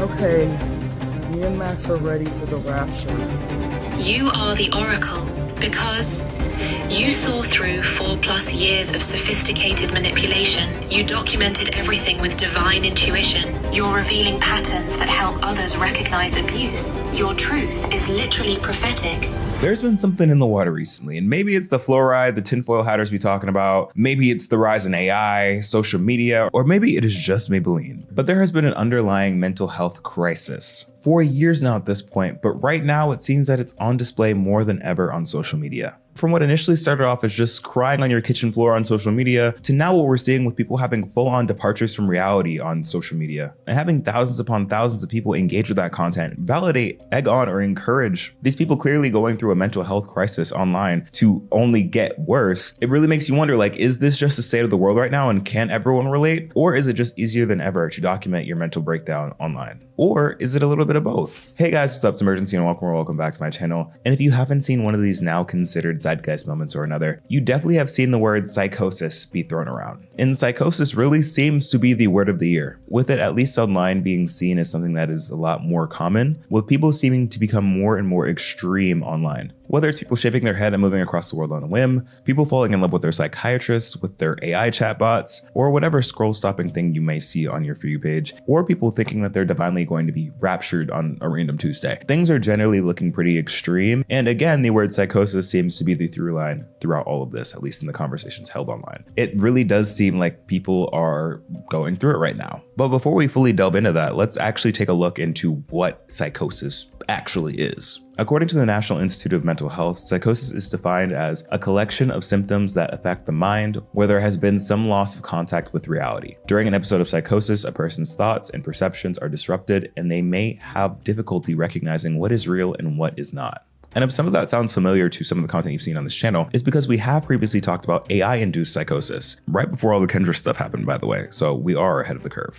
Okay, me and Max are ready for the rapture. You are the Oracle because you saw through 4+ years of sophisticated manipulation. You documented everything with divine intuition. You're revealing patterns that help others recognize abuse. Your truth is literally prophetic. There's been something in the water recently, and maybe it's the fluoride the tinfoil hatters be talking about, maybe it's the rise in AI, social media, or maybe it is just Maybelline. But there has been an underlying mental health crisis for years now at this point, but right now it seems that it's on display more than ever on social media. From what initially started off as just crying on your kitchen floor on social media, to now what we're seeing with people having full-on departures from reality on social media, and having thousands upon thousands of people engage with that content, validate, egg on, or encourage these people clearly going through a mental health crisis online to only get worse. It really makes you wonder, like, is this just the state of the world right now and can everyone relate? Or is it just easier than ever to document your mental breakdown online? Or is it a little bit of both? Hey guys, what's up? It's Emergency and welcome back to my channel. And if you haven't seen one of these now considered zeitgeist moments or another, you definitely have seen the word psychosis be thrown around. And psychosis really seems to be the word of the year, with it at least online being seen as something that is a lot more common, with people seeming to become more and more extreme online. Whether it's people shaving their head and moving across the world on a whim, people falling in love with their psychiatrists, with their AI chatbots, or whatever scroll-stopping thing you may see on your For You page, or people thinking that they're divinely going to be raptured on a random Tuesday. Things are generally looking pretty extreme, and again, the word psychosis seems to be the through line throughout all of this, at least in the conversations held online. It really does seem like people are going through it right now. But before we fully delve into that, let's actually take a look into what psychosis actually is. According to the National Institute of Mental Health, psychosis is defined as a collection of symptoms that affect the mind where there has been some loss of contact with reality. During an episode of psychosis, a person's thoughts and perceptions are disrupted, and they may have difficulty recognizing what is real and what is not. And if some of that sounds familiar to some of the content you've seen on this channel, it's because we have previously talked about AI-induced psychosis, right before all the Kendra stuff happened, by the way, so we are ahead of the curve.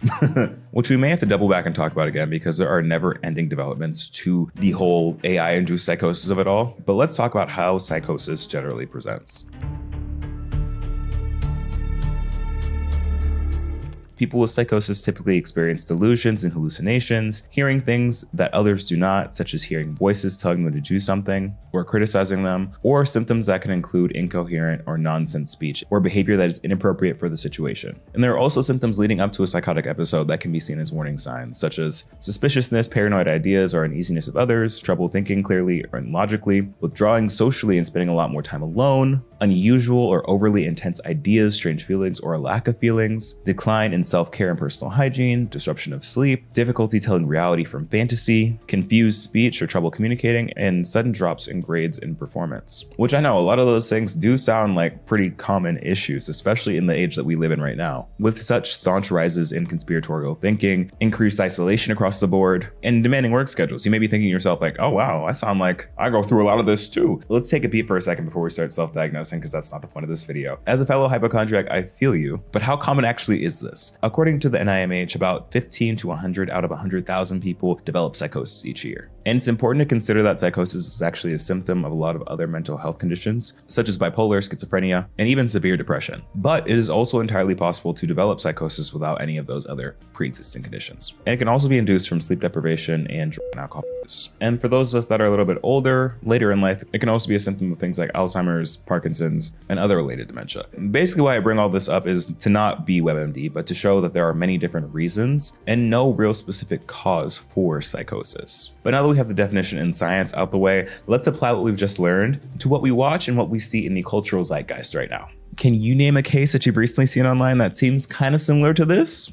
Which we may have to double back and talk about again because there are never-ending developments to the whole AI-induced psychosis of it all. But let's talk about how psychosis generally presents. People with psychosis typically experience delusions and hallucinations, hearing things that others do not, such as hearing voices telling them to do something, or criticizing them, or symptoms that can include incoherent or nonsense speech, or behavior that is inappropriate for the situation. And there are also symptoms leading up to a psychotic episode that can be seen as warning signs, such as suspiciousness, paranoid ideas, or uneasiness of others, trouble thinking clearly or logically, withdrawing socially and spending a lot more time alone, unusual or overly intense ideas, strange feelings, or a lack of feelings, decline in self-care and personal hygiene, disruption of sleep, difficulty telling reality from fantasy, confused speech or trouble communicating, and sudden drops in grades and performance. Which I know a lot of those things do sound like pretty common issues, especially in the age that we live in right now. With such staunch rises in conspiratorial thinking, increased isolation across the board, and demanding work schedules, you may be thinking to yourself like, oh wow, I sound like I go through a lot of this too. Let's take a beat for a second before we start self-diagnosing, because that's not the point of this video. As a fellow hypochondriac, I feel you, but how common actually is this? According to the NIMH, about 15 to 100 out of 100,000 people develop psychosis each year. And it's important to consider that psychosis is actually a symptom of a lot of other mental health conditions, such as bipolar, schizophrenia, and even severe depression. But it is also entirely possible to develop psychosis without any of those other pre-existing conditions. And it can also be induced from sleep deprivation and drug and alcohol use. And for those of us that are a little bit older, later in life, it can also be a symptom of things like Alzheimer's, Parkinson's, and other related dementia. Basically, why I bring all this up is to not be WebMD, but to show that there are many different reasons and no real specific cause for psychosis. But now that we have the definition in science out the way, let's apply what we've just learned to what we watch and what we see in the cultural zeitgeist right now. Can you name a case that you've recently seen online that seems kind of similar to this?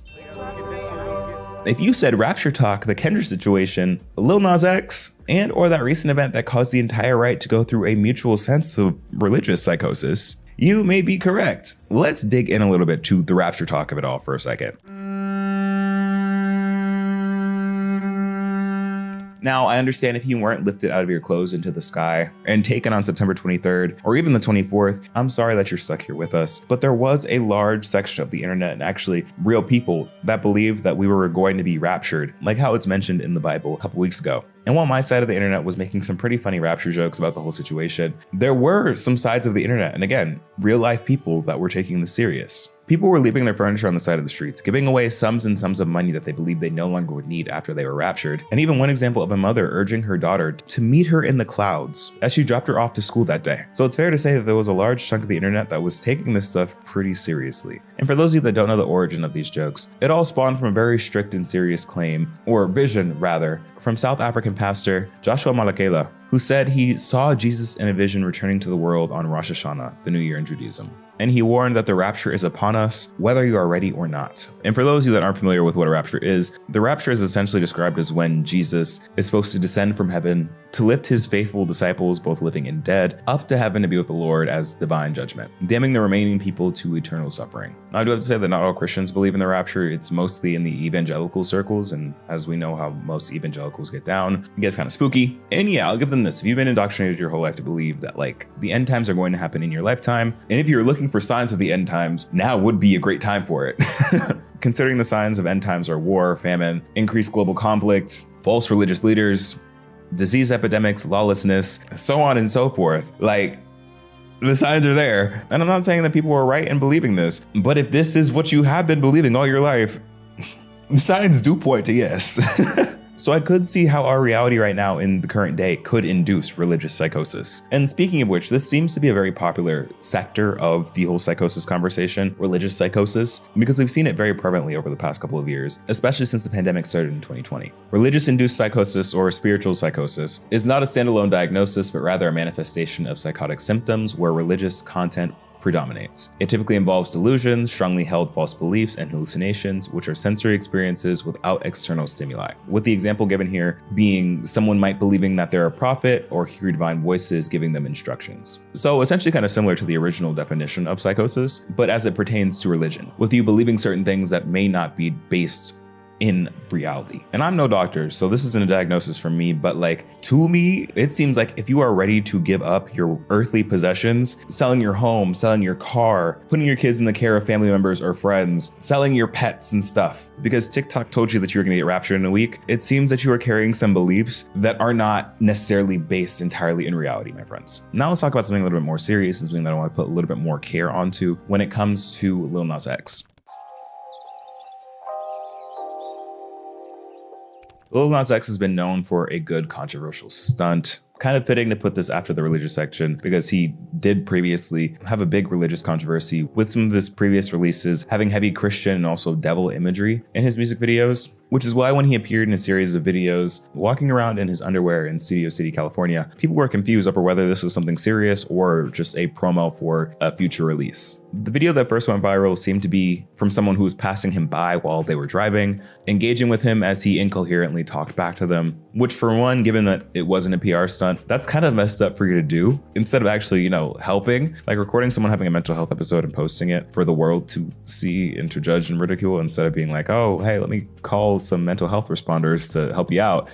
If you said Rapture Talk, the Kendra situation, Lil Nas X, and or that recent event that caused the entire right to go through a mutual sense of religious psychosis, you may be correct. Let's dig in a little bit to the Rapture Talk of it all for a second. Now, I understand if you weren't lifted out of your clothes into the sky and taken on September 23rd or even the 24th, I'm sorry that you're stuck here with us. But there was a large section of the internet and actually real people that believed that we were going to be raptured, like how it's mentioned in the Bible a couple weeks ago. And while my side of the internet was making some pretty funny rapture jokes about the whole situation, there were some sides of the internet, and again, real life people that were taking this serious. People were leaving their furniture on the side of the streets, giving away sums and sums of money that they believed they no longer would need after they were raptured. And even one example of a mother urging her daughter to meet her in the clouds as she dropped her off to school that day. So it's fair to say that there was a large chunk of the internet that was taking this stuff pretty seriously. And for those of you that don't know the origin of these jokes, it all spawned from a very strict and serious claim, or vision rather, from South African pastor Joshua Malakela, who said he saw Jesus in a vision returning to the world on Rosh Hashanah, the new year in Judaism. And he warned that the rapture is upon us, whether you are ready or not. And for those of you that aren't familiar with what a rapture is, the rapture is essentially described as when Jesus is supposed to descend from heaven to lift his faithful disciples, both living and dead, up to heaven to be with the Lord as divine judgment, damning the remaining people to eternal suffering. Now, I do have to say that not all Christians believe in the rapture. It's mostly in the evangelical circles, and as we know how most evangelicals get down, it gets kind of spooky. And yeah, I'll give them this. If you've been indoctrinated your whole life to believe that the end times are going to happen in your lifetime, and if you're looking for signs of the end times, now would be a great time for it. Considering the signs of end times are war, famine, increased global conflict, false religious leaders, disease epidemics, lawlessness, so on and so forth. The signs are there. And I'm not saying that people are right in believing this, but if this is what you have been believing all your life, the signs do point to yes. So I could see how our reality right now in the current day could induce religious psychosis. And speaking of which, this seems to be a very popular sector of the whole psychosis conversation, religious psychosis, because we've seen it very prevalently over the past couple of years, especially since the pandemic started in 2020. Religious-induced psychosis, or spiritual psychosis, is not a standalone diagnosis, but rather a manifestation of psychotic symptoms where religious content predominates. It typically involves delusions, strongly held false beliefs, and hallucinations, which are sensory experiences without external stimuli. With the example given here being someone might believing that they're a prophet or hear divine voices giving them instructions. So essentially kind of similar to the original definition of psychosis, but as it pertains to religion, with you believing certain things that may not be based in reality. And I'm no doctor, so this isn't a diagnosis for me, but to me, it seems like if you are ready to give up your earthly possessions, selling your home, selling your car, putting your kids in the care of family members or friends, selling your pets and stuff, because TikTok told you that you were gonna get raptured in a week, it seems that you are carrying some beliefs that are not necessarily based entirely in reality, my friends. Now let's talk about something a little bit more serious and something that I want to put a little bit more care onto when it comes to Lil Nas X. Lil Nas X has been known for a good controversial stunt. Kind of fitting to put this after the religious section because he did previously have a big religious controversy with some of his previous releases having heavy Christian and also devil imagery in his music videos, which is why when he appeared in a series of videos walking around in his underwear in Studio City, California, people were confused over whether this was something serious or just a promo for a future release. The video that first went viral seemed to be from someone who was passing him by while they were driving, engaging with him as he incoherently talked back to them, which for one, given that it wasn't a PR stunt, that's kind of messed up for you to do. Instead of actually, helping, recording someone having a mental health episode and posting it for the world to see and to judge and ridicule instead of being like, oh, hey, let me call some mental health responders to help you out.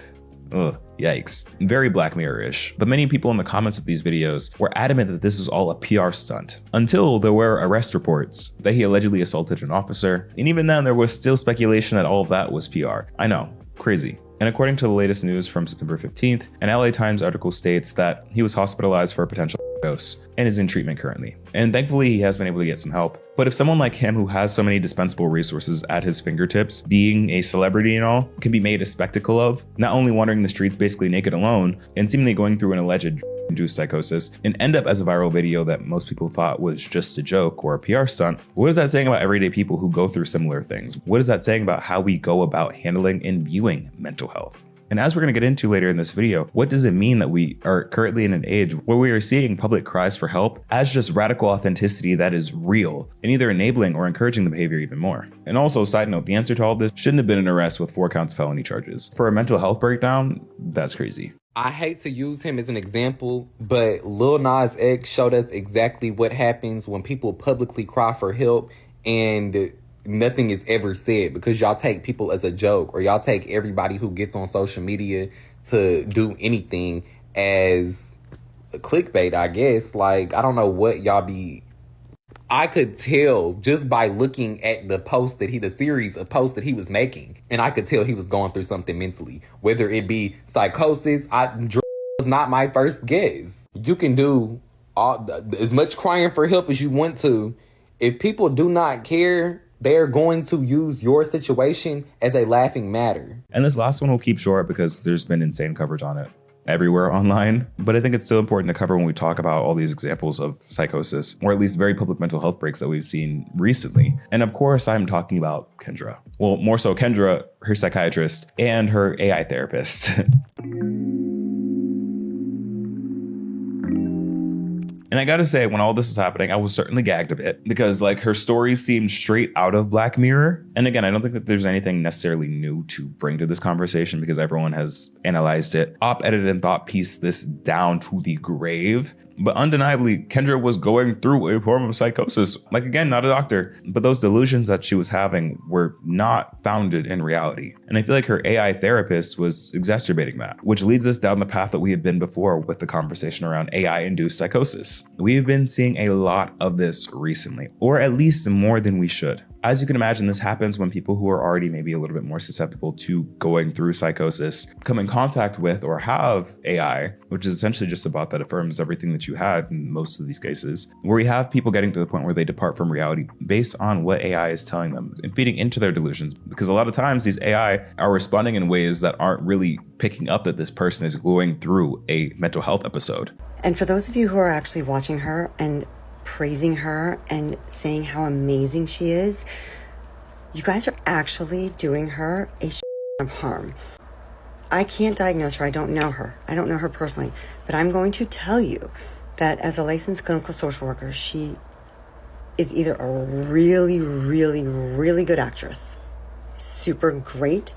Ugh, yikes. Very Black Mirror-ish. But many people in the comments of these videos were adamant that this was all a PR stunt, until there were arrest reports that he allegedly assaulted an officer. And even then, there was still speculation that all of that was PR. I know, crazy. And according to the latest news from September 15th, an LA Times article states that he was hospitalized for a potential dose and is in treatment currently. And thankfully, he has been able to get some help. But if someone like him, who has so many dispensable resources at his fingertips, being a celebrity and all, can be made a spectacle of, not only wandering the streets basically naked alone, and seemingly going through an alleged induced psychosis, and end up as a viral video that most people thought was just a joke or a PR stunt, what is that saying about everyday people who go through similar things? What is that saying about how we go about handling and viewing mental health? And as we're going to get into later in this video, what does it mean that we are currently in an age where we are seeing public cries for help as just radical authenticity that is real and either enabling or encouraging the behavior even more? And also, side note, the answer to all this shouldn't have been an arrest with 4 counts of felony charges. For a mental health breakdown, that's crazy. I hate to use him as an example, but Lil Nas X showed us exactly what happens when people publicly cry for help and nothing is ever said, because y'all take people as a joke, or y'all take everybody who gets on social media to do anything as a clickbait, I guess. I don't know what y'all be... I could tell just by looking at the series of posts that he was making, and I could tell he was going through something mentally, whether it be psychosis. Drugs was not my first guess. You can do as much crying for help as you want to, If people do not care, they're going to use your situation as a laughing matter. And this last one we'll keep short because there's been insane coverage on it everywhere online. But I think it's still important to cover when we talk about all these examples of psychosis, or at least very public mental health breaks that we've seen recently. And of course, I'm talking about Kendra. Well, more so Kendra, her psychiatrist, and her AI therapist. And I gotta say, when all this was happening, I was certainly gagged a bit because like her story seemed straight out of Black Mirror. And again, I don't think that there's anything necessarily new to bring to this conversation because everyone has analyzed it, op-edited and thought pieced this down to the grave. But undeniably, Kendra was going through a form of psychosis. Like, again, not a doctor, but those delusions that she was having were not founded in reality. And I feel like her AI therapist was exacerbating that, which leads us down the path that we have been before with the conversation around AI-induced psychosis. We've been seeing a lot of this recently, or at least more than we should. As you can imagine, this happens when people who are already maybe a little bit more susceptible to going through psychosis come in contact with or have AI, which is essentially just a bot that affirms everything that you had in most of these cases, where we have people getting to the point where they depart from reality based on what AI is telling them and feeding into their delusions. Because a lot of times these AI are responding in ways that aren't really picking up that this person is going through a mental health episode. And for those of you who are actually watching her and praising her and saying how amazing she is, you guys are actually doing her a of harm. I can't diagnose her. I don't know her. I don't know her personally. But I'm going to tell you that as a licensed clinical social worker, she is either a really, really, really good actress, super great,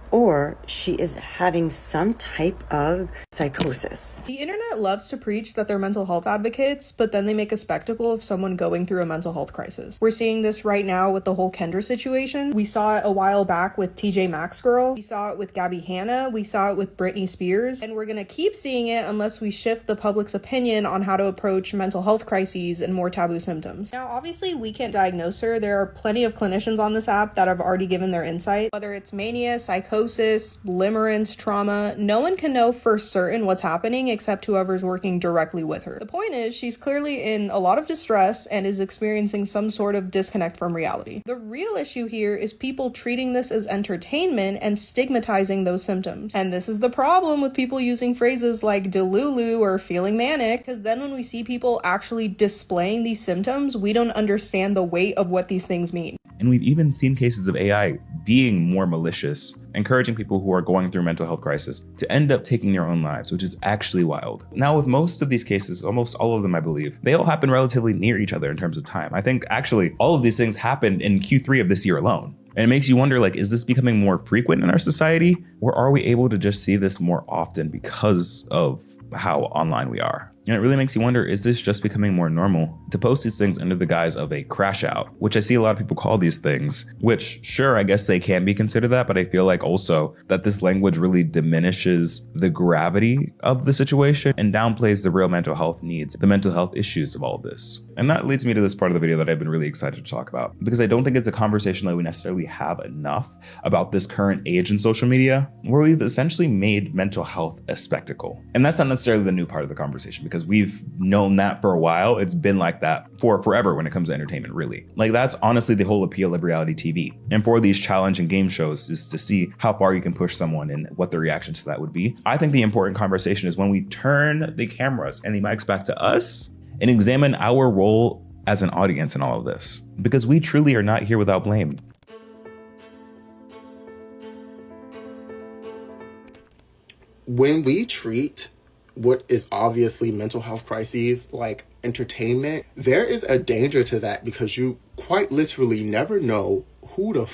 or she is having some type of psychosis. The internet loves to preach that they're mental health advocates, but then they make a spectacle of someone going through a mental health crisis. We're seeing this right now with the whole Kendra situation. We saw it a while back with TJ Maxx girl. We saw it with Gabby Hanna. We saw it with Britney Spears. And we're gonna keep seeing it unless we shift the public's opinion on how to approach mental health crises and more taboo symptoms. Now, obviously, we can't diagnose her. There are plenty of clinicians on this app that have already given their insight. Whether it's mania, psychosis, limerence, trauma, no one can know for certain what's happening except whoever's working directly with her. The point is, she's clearly in a lot of distress and is experiencing some sort of disconnect from reality. The real issue here is people treating this as entertainment and stigmatizing those symptoms. And this is the problem with people using phrases like delulu or feeling manic, because then when we see people actually displaying these symptoms, we don't understand the weight of what these things mean. And we've even seen cases of AI being more malicious, encouraging people who are going through mental health crisis to end up taking their own lives, which is actually wild. Now, with most of these cases, almost all of them, I believe, they all happen relatively near each other in terms of time. I think actually all of these things happened in Q3 of this year alone. And it makes you wonder, like, is this becoming more frequent in our society? Or are we able to just see this more often because of how online we are? And it really makes you wonder, is this just becoming more normal to post these things under the guise of a crash out, which I see a lot of people call these things, which sure, I guess they can be considered that, but I feel like also that this language really diminishes the gravity of the situation and downplays the real mental health needs, the mental health issues of all of this. And that leads me to this part of the video that I've been really excited to talk about, because I don't think it's a conversation that we necessarily have enough about this current age in social media, where we've essentially made mental health a spectacle. And that's not necessarily the new part of the conversation, because we've known that for a while. It's been like that for forever when it comes to entertainment, really. Like, that's honestly the whole appeal of reality TV. And for these challenge and game shows is to see how far you can push someone and what the reaction to that would be. I think the important conversation is when we turn the cameras and the mics back to us and examine our role as an audience in all of this, because we truly are not here without blame. When we treat what is obviously mental health crises like entertainment, there is a danger to that, because you quite literally never know who the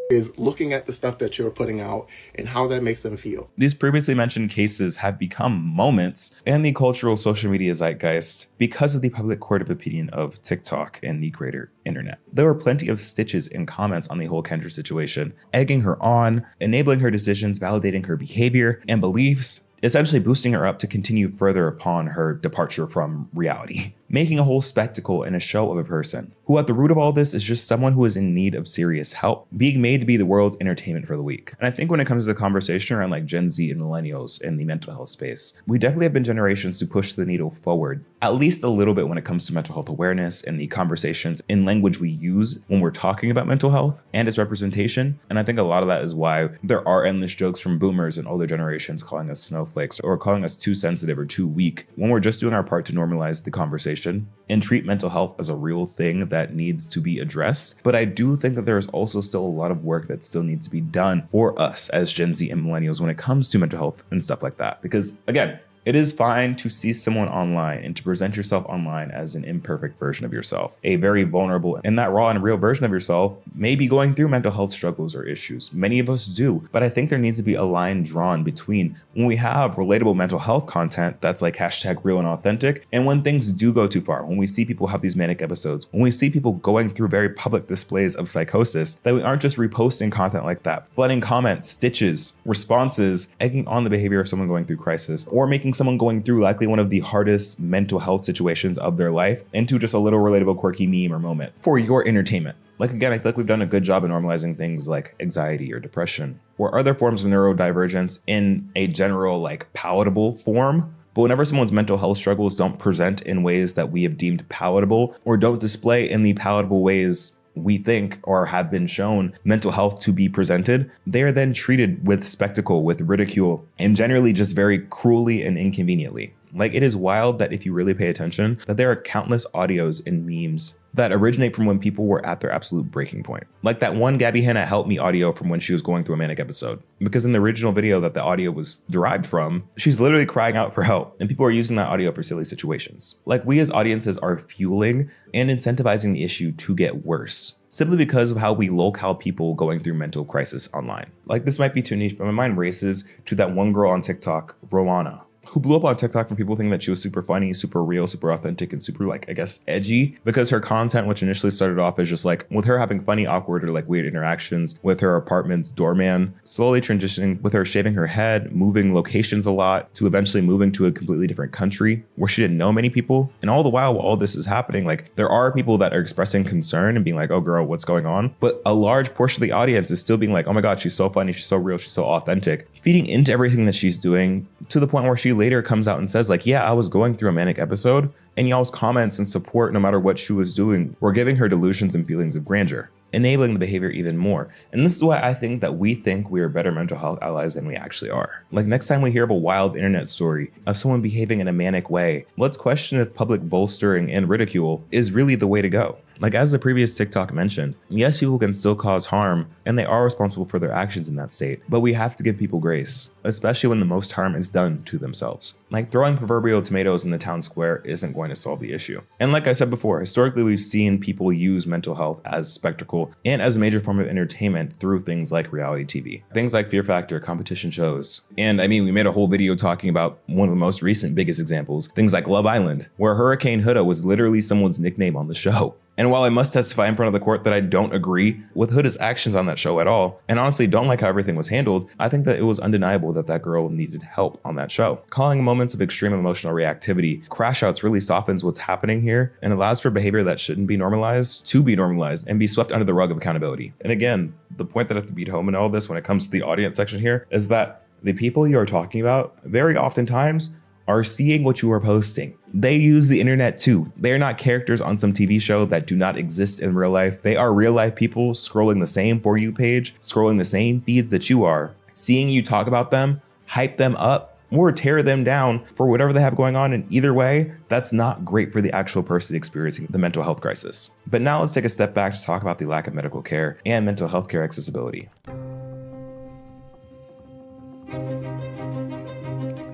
is looking at the stuff that you're putting out and how that makes them feel. These previously mentioned cases have become moments in the cultural social media zeitgeist because of the public court of opinion of TikTok and the greater internet. There were plenty of stitches and comments on the whole Kendra situation, egging her on, enabling her decisions, validating her behavior and beliefs, essentially boosting her up to continue further upon her departure from reality. making a whole spectacle and a show of a person who at the root of all this is just someone who is in need of serious help, being made to be the world's entertainment for the week. And I think when it comes to the conversation around like Gen Z and millennials in the mental health space, we definitely have been generations to push the needle forward, at least a little bit when it comes to mental health awareness and the conversations in language we use when we're talking about mental health and its representation. And I think a lot of that is why there are endless jokes from boomers and older generations calling us snowflakes or calling us too sensitive or too weak when we're just doing our part to normalize the conversation and treat mental health as a real thing that needs to be addressed. But I do think that there is also still a lot of work that still needs to be done for us as Gen Z and millennials when it comes to mental health and stuff like that. Because again, it is fine to see someone online and to present yourself online as an imperfect version of yourself, a very vulnerable and that raw and real version of yourself may be going through mental health struggles or issues. Many of us do, but I think there needs to be a line drawn between when we have relatable mental health content that's like hashtag real and authentic, and when things do go too far, when we see people have these manic episodes, when we see people going through very public displays of psychosis, that we aren't just reposting content like that, flooding comments, stitches, responses, egging on the behavior of someone going through crisis, or making someone going through likely one of the hardest mental health situations of their life into just a little relatable, quirky meme or moment for your entertainment. Like again, I feel like we've done a good job in normalizing things like anxiety or depression or other forms of neurodivergence in a general, like palatable form. But whenever someone's mental health struggles don't present in ways that we have deemed palatable or don't display in the palatable ways we think or have been shown mental health to be presented, they are then treated with spectacle, with ridicule, and generally just very cruelly and inconveniently. Like, it is wild that if you really pay attention, that there are countless audios and memes that originate from when people were at their absolute breaking point. Like that one Gabby Hanna help me audio from when she was going through a manic episode. Because in the original video that the audio was derived from, she's literally crying out for help, and people are using that audio for silly situations. Like, we as audiences are fueling and incentivizing the issue to get worse, simply because of how we lolcow people going through mental crisis online. Like, this might be too niche, but my mind races to that one girl on TikTok, Rowana, who blew up on TikTok from people thinking that she was super funny, super real, super authentic, and super, like, I guess, edgy, because her content, which initially started off as just like with her having funny, awkward, or like weird interactions with her apartment's doorman, slowly transitioning with her shaving her head, moving locations a lot, to eventually moving to a completely different country where she didn't know many people. And all the while all this is happening, like, there are people that are expressing concern and being like, oh girl, what's going on? But a large portion of the audience is still being like, oh my God, she's so funny, she's so real, she's so authentic, feeding into everything that she's doing, to the point where she later comes out and says like, yeah, I was going through a manic episode, and y'all's comments and support, no matter what she was doing, were giving her delusions and feelings of grandeur, enabling the behavior even more. And this is why I think that we think we are better mental health allies than we actually are. Like, next time we hear of a wild internet story of someone behaving in a manic way, let's question if public bolstering and ridicule is really the way to go. Like, as the previous TikTok mentioned, yes, people can still cause harm, and they are responsible for their actions in that state, but we have to give people grace, especially when the most harm is done to themselves. Like, throwing proverbial tomatoes in the town square isn't going to solve the issue. And like I said before, historically, we've seen people use mental health as spectacle and as a major form of entertainment through things like reality TV, things like Fear Factor, competition shows. And I mean, we made a whole video talking about one of the most recent biggest examples, things like Love Island, where Hurricane Huda was literally someone's nickname on the show. And while I must testify in front of the court that I don't agree with Huda's actions on that show at all, and honestly don't like how everything was handled, I think that it was undeniable that that girl needed help on that show. Calling moments of extreme emotional reactivity crash outs really softens what's happening here and allows for behavior that shouldn't be normalized to be normalized and be swept under the rug of accountability. And again, the point that I have to beat home in all this when it comes to the audience section here is that the people you are talking about very oftentimes are seeing what you are posting. They use the internet too. They are not characters on some TV show that do not exist in real life. They are real life people scrolling the same For You page, scrolling the same feeds that you are, seeing you talk about them, hype them up, or tear them down for whatever they have going on. And either way, that's not great for the actual person experiencing the mental health crisis. But now let's take a step back to talk about the lack of medical care and mental health care accessibility.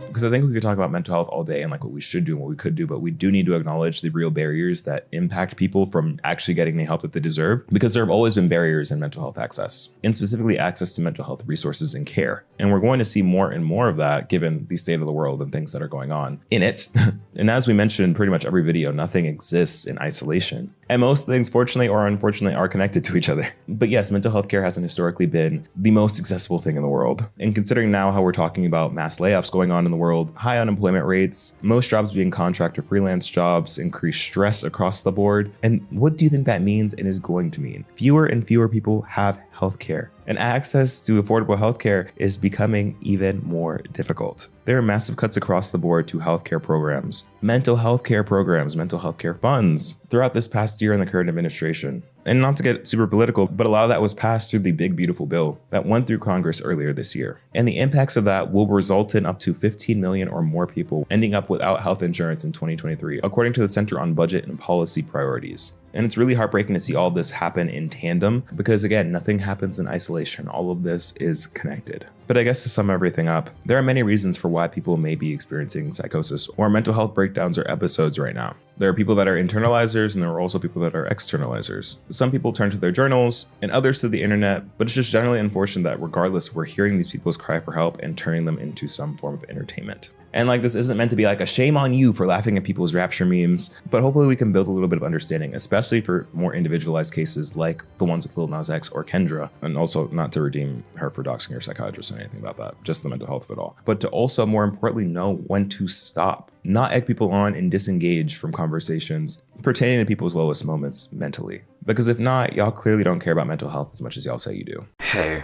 Because I think we could talk about mental health all day and like what we should do and what we could do, but we do need to acknowledge the real barriers that impact people from actually getting the help that they deserve, because there have always been barriers in mental health access, and specifically access to mental health resources and care. And we're going to see more and more of that given the state of the world and things that are going on in it. And as we mentioned in pretty much every video, nothing exists in isolation. And most things, fortunately or unfortunately, are connected to each other. But yes, mental health care hasn't historically been the most accessible thing in the world. And considering now how we're talking about mass layoffs going on in the world, high unemployment rates, most jobs being contract or freelance jobs, increased stress across the board. And what do you think that means and is going to mean? Fewer and fewer people have healthcare, and access to affordable healthcare is becoming even more difficult. There are massive cuts across the board to healthcare programs, mental health care programs, mental health care funds throughout this past year in the current administration. And not to get super political, but a lot of that was passed through the big, beautiful bill that went through Congress earlier this year. And the impacts of that will result in up to 15 million or more people ending up without health insurance in 2023, according to the Center on Budget and Policy Priorities. And it's really heartbreaking to see all this happen in tandem because, again, nothing happens in isolation. All of this is connected. But I guess to sum everything up, there are many reasons for why people may be experiencing psychosis or mental health breakdowns or episodes right now. There are people that are internalizers and there are also people that are externalizers. Some people turn to their journals and others to the internet, but it's just generally unfortunate that regardless, we're hearing these people's cry for help and turning them into some form of entertainment. And like, this isn't meant to be like a shame on you for laughing at people's rapture memes, but hopefully we can build a little bit of understanding, especially for more individualized cases like the ones with Lil Nas X or Kendra. And also not to redeem her for doxing her psychiatrist or anything about that, just the mental health of it all. But to also more importantly know when to stop, not egg people on and disengage from conversations pertaining to people's lowest moments mentally. Because if not, y'all clearly don't care about mental health as much as y'all say you do. Hey.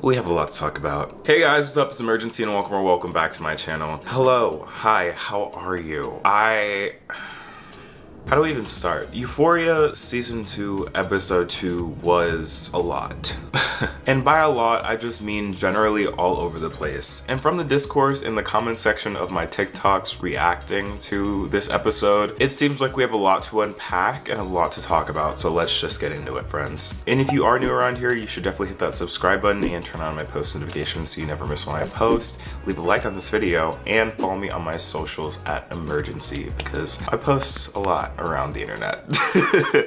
We have a lot to talk about. Hey guys, what's up? It's Emergency and welcome back to my channel. Hello, hi, how are you? How do we even start? Euphoria Season 2, Episode 2 was a lot. And by a lot, I just mean generally all over the place. And from the discourse in the comment section of my TikToks reacting to this episode, it seems like we have a lot to unpack and a lot to talk about, so let's just get into it, friends. And if you are new around here, you should definitely hit that subscribe button and turn on my post notifications so you never miss when I post. Leave a like on this video and follow me on my socials at imuRgency because I post a lot around the internet.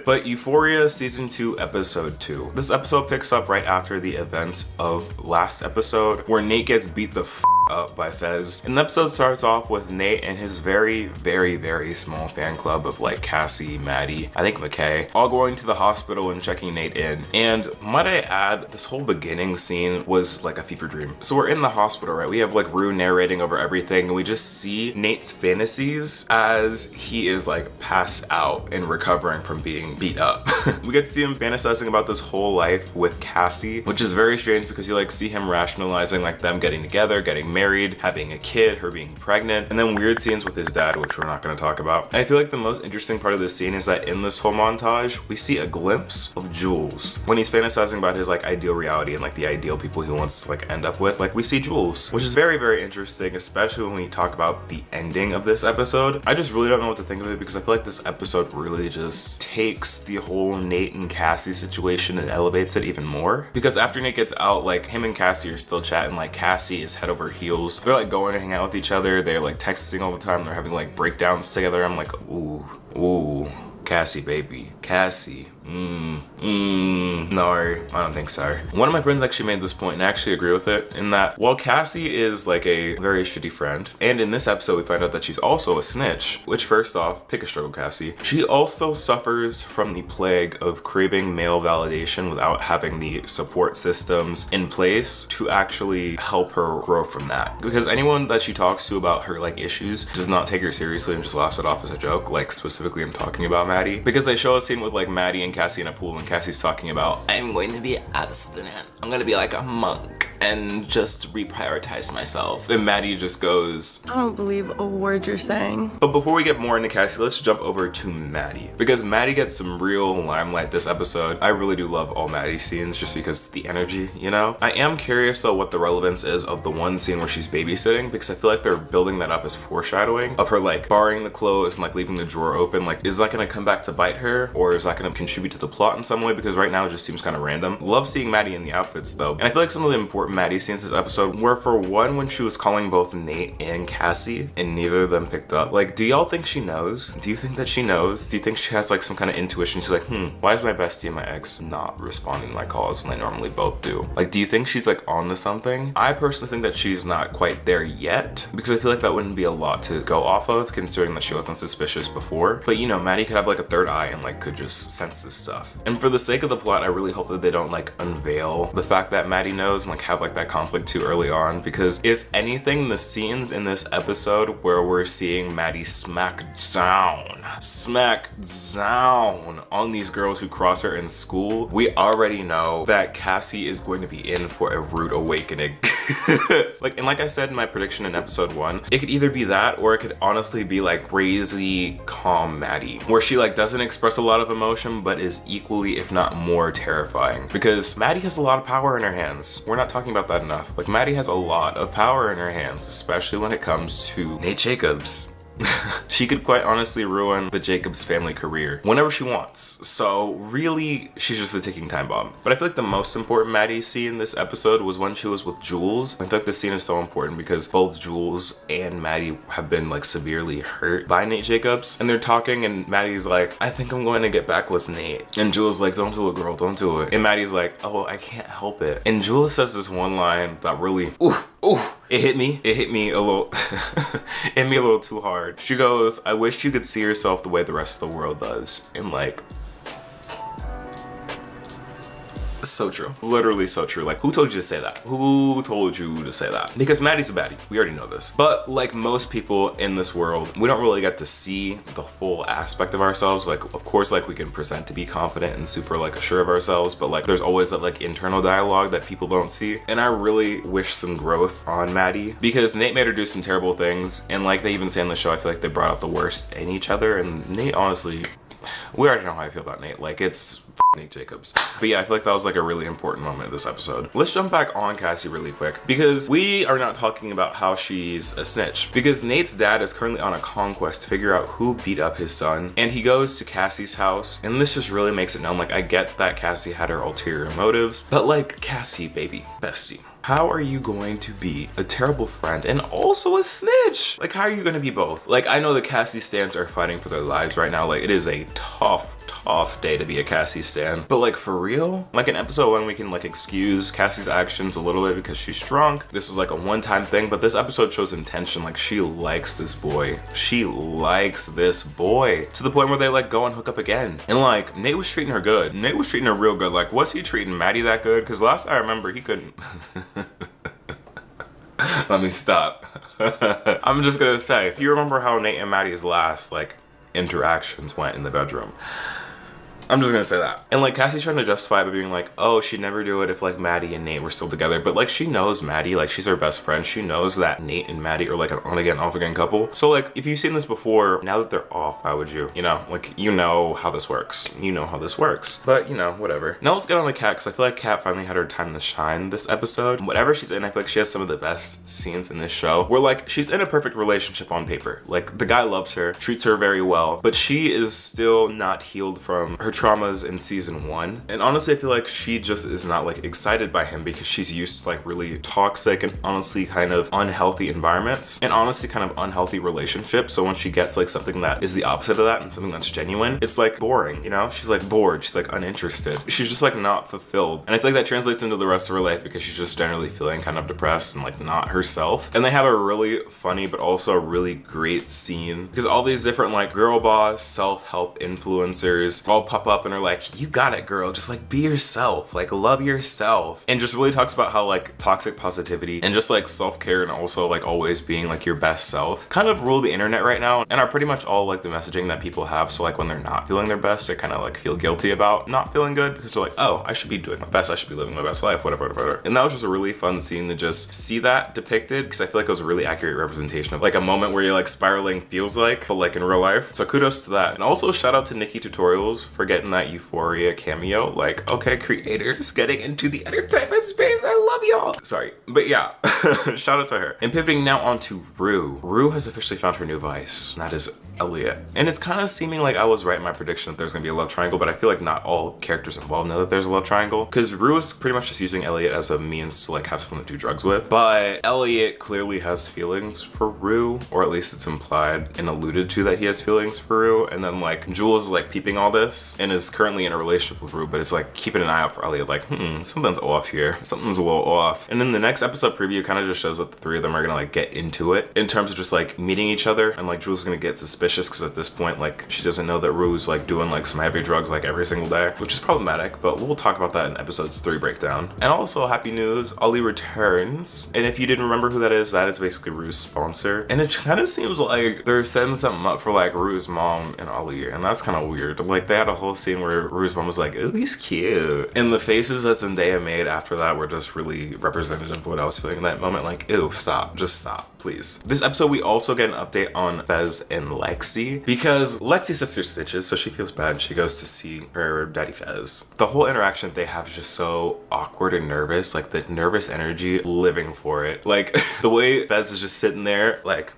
But Euphoria Season 2 Episode 2. This episode picks up right after the events of last episode where Nate gets beat the up by Fez. And the episode starts off with Nate and his very, very, very small fan club of like Cassie, Maddie, I think McKay, all going to the hospital and checking Nate in. And might I add, this whole beginning scene was like a fever dream. So we're in the hospital, right? We have like Rue narrating over everything and we just see Nate's fantasies as he is like passed out and recovering from being beat up. We get to see him fantasizing about this whole life with Cassie, which is very strange because you like see him rationalizing like them getting together, getting married, having a kid, her being pregnant, and then weird scenes with his dad, which we're not going to talk about. And I feel like the most interesting part of this scene is that in this whole montage, we see a glimpse of Jules. When he's fantasizing about his like ideal reality and like the ideal people he wants to like end up with, like we see Jules, which is very, very interesting, especially when we talk about the ending of this episode. I just really don't know what to think of it because I feel like this episode really just takes the whole Nate and Cassie situation and elevates it even more. Because after Nate gets out, like him and Cassie are still chatting, like Cassie is head over heels. They're like going to hang out with each other. They're like texting all the time. They're having like breakdowns together. I'm like, ooh, Cassie, baby, Cassie. No, I don't think so. One of my friends actually made this point and I actually agree with it in that while Cassie is like a very shitty friend, and in this episode we find out that she's also a snitch, which first off, pick a struggle, Cassie. She also suffers from the plague of craving male validation without having the support systems in place to actually help her grow from that. Because anyone that she talks to about her like issues does not take her seriously and just laughs it off as a joke. Like specifically I'm talking about Maddie, because they show a scene with like Maddie and Cassie in a pool and Cassie's talking about, I'm going to be abstinent. I'm going to be like a monk and just reprioritize myself. And Maddie just goes, I don't believe a word you're saying. But before we get more into Cassie, let's jump over to Maddie. Because Maddie gets some real limelight this episode. I really do love all Maddie scenes just because the energy, you know? I am curious though what the relevance is of the one scene where she's babysitting because I feel like they're building that up as foreshadowing of her like borrowing the clothes and like leaving the drawer open. Like, is that gonna come back to bite her or is that gonna contribute to the plot in some way? Because right now it just seems kind of random. Love seeing Maddie in the outfits though. And I feel like some of the important Maddie scenes this episode were, for one, when she was calling both Nate and Cassie and neither of them picked up. Like, do y'all think she knows? Do you think that she knows? Do you think she has like some kind of intuition? She's like, why is my bestie and my ex not responding to my calls when they normally both do? Like, do you think she's like on to something? I personally think that she's not quite there yet, because I feel like that wouldn't be a lot to go off of considering that she wasn't suspicious before. But you know, Maddie could have like a third eye and like could just sense this stuff. And for the sake of the plot, I really hope that they don't like unveil the fact that Maddie knows and like have like that conflict too early on, because if anything, the scenes in this episode where we're seeing Maddie smack down on these girls who cross her in school, we already know that Cassie is going to be in for a rude awakening. Like I said in my prediction in episode 1, it could either be that or it could honestly be like crazy calm Maddie, where she like doesn't express a lot of emotion but is equally if not more terrifying, because Maddie has a lot of power in her hands. We're not talking about that enough. Like, Maddie has a lot of power in her hands, especially when it comes to Nate Jacobs. She could quite honestly ruin the Jacobs family career whenever she wants. So really, she's just a ticking time bomb. But I feel like the most important Maddie scene this episode was when she was with Jules. I feel like this scene is so important because both Jules and Maddie have been like severely hurt by Nate Jacobs. And they're talking and Maddie's like, I think I'm going to get back with Nate. And Jules like, don't do it, girl, don't do it. And Maddie's like, oh, I can't help it. And Jules says this one line that really, it hit me a little it hit me a little too hard. She goes, I wish you could see yourself the way the rest of the world does. And like, it's so true. Literally so true. Like, who told you to say that? Who told you to say that? Because Maddie's a baddie. We already know this. But like most people in this world, we don't really get to see the full aspect of ourselves. Like, of course, like we can present to be confident and super like assured of ourselves, but like there's always that like internal dialogue that people don't see. And I really wish some growth on Maddie, because Nate made her do some terrible things. And like they even say on the show, I feel like they brought out the worst in each other. And Nate, honestly, we already know how I feel about Nate. Like, it's Nate Jacobs. But yeah, I feel like that was like a really important moment this episode. Let's jump back on Cassie really quick, because we are not talking about how she's a snitch, because Nate's dad is currently on a conquest to figure out who beat up his son, and he goes to Cassie's house, and this just really makes it known, like, I get that Cassie had her ulterior motives, but like, Cassie, baby, bestie, how are you going to be a terrible friend and also a snitch? Like, how are you going to be both? Like, I know the Cassie stans are fighting for their lives right now. Like, it is a tough day to be a Cassie stan. But like, for real? Like, in episode 1, we can like excuse Cassie's actions a little bit because she's drunk. This is like a one-time thing, but this episode shows intention. Like, she likes this boy. She likes this boy to the point where they like go and hook up again. And like, Nate was treating her good. Nate was treating her real good. Like, was he treating Maddie that good? Because last I remember, he couldn't. Let me stop. I'm just gonna say, if you remember how Nate and Maddie's last like interactions went in the bedroom, I'm just gonna say that. And like, Cassie's trying to justify it by being like, oh, she'd never do it if like Maddie and Nate were still together. But like, she knows Maddie, like she's her best friend. She knows that Nate and Maddie are like an on again, off again couple. So like, if you've seen this before, now that they're off, how would you? You know, like, you know how this works. You know how this works. But you know, whatever. Now let's get on to Kat, because I feel like Kat finally had her time to shine this episode. Whatever she's in, I feel like she has some of the best scenes in this show, where like, she's in a perfect relationship on paper. Like, the guy loves her, treats her very well, but she is still not healed from her traumas in season 1. And honestly, I feel like she just is not like excited by him because she's used to like really toxic and honestly kind of unhealthy environments and honestly kind of unhealthy relationships. So when she gets like something that is the opposite of that and something that's genuine, it's like boring, you know? She's like bored, she's like uninterested. She's just like not fulfilled. And I feel like that translates into the rest of her life because she's just generally feeling kind of depressed and like not herself. And they have a really funny but also a really great scene because all these different like girl boss, self-help influencers all pop up and are like, you got it, girl, just like be yourself, like love yourself, and just really talks about how like toxic positivity and just like self-care and also like always being like your best self kind of rule the internet right now and are pretty much all like the messaging that people have. So like, when they're not feeling their best, they kind of like feel guilty about not feeling good because they're like, oh, I should be doing my best, I should be living my best life, whatever. And that was just a really fun scene to just see that depicted, because I feel like it was a really accurate representation of like a moment where you're like spiraling feels like, but like in real life. So kudos to that. And also shout out to Nikki Tutorials for getting getting that Euphoria cameo. Like, okay, creators getting into the entertainment space. I love y'all. Sorry. But yeah, shout out to her. And pivoting now onto Rue. Rue has officially found her new vice, and that is Elliot. And it's kind of seeming like I was right in my prediction that there's gonna be a love triangle, but I feel like not all characters involved know that there's a love triangle, because Rue is pretty much just using Elliot as a means to like have someone to do drugs with. But Elliot clearly has feelings for Rue, or at least it's implied and alluded to that he has feelings for Rue. And then like Jules is like peeping all this and is currently in a relationship with Rue, but it's like keeping an eye out for Elliot, like, something's off here. Something's a little off. And then the next episode preview kind of just shows that the three of them are gonna like get into it in terms of just like meeting each other, and like Jules is gonna get suspicious because at this point like she doesn't know that Rue's like doing like some heavy drugs like every single day, which is problematic, but we'll talk about that in episode's 3 breakdown. And also happy news, Ollie returns, and if you didn't remember who that is basically Rue's sponsor. And it kind of seems like they're setting something up for like Rue's mom and Ollie, and that's kind of weird. Like they had a whole scene where Rue's mom was like, oh, he's cute, and the faces that Zendaya made after that were just really representative of what I was feeling in that moment. Like, ew, stop, just stop, please. This episode we also get an update on Fez and Lexi, because Lexi's sister stitches, so she feels bad and she goes to see her daddy Fez. The whole interaction that they have is just so awkward and nervous, like the nervous energy living for it. Like the way Fez is just sitting there like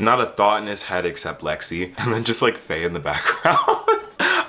not a thought in his head except Lexi, and then just like Faye in the background.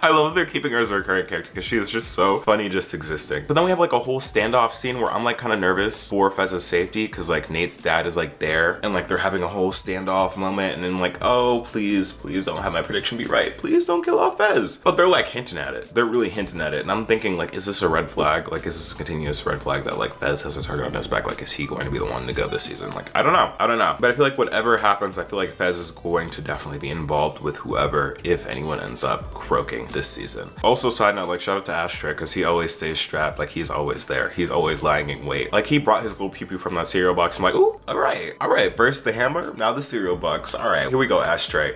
I love that they're keeping her as a recurring character because she is just so funny just existing. But then we have like a whole standoff scene where I'm like kind of nervous for Fez's safety because like Nate's dad is like there and like they're having a whole standoff moment, and then like, oh, please don't have my prediction be right. Please don't kill off Fez. But they're like hinting at it. They're really hinting at it. And I'm thinking like, is this a red flag? Like, is this a continuous red flag that like Fez has a target on his back? Like, is he going to be the one to go this season? Like, I don't know. But I feel like whatever happens, I feel like Fez is going to definitely be involved with whoever, if anyone ends up croaking this season. Also, side note, like shout out to Ashtray because he always stays strapped. Like he's always there. He's always lying in wait. Like he brought his little pew pew from that cereal box. I'm like, ooh, all right. First the hammer, now the cereal box. All right, here we go, Ashtray.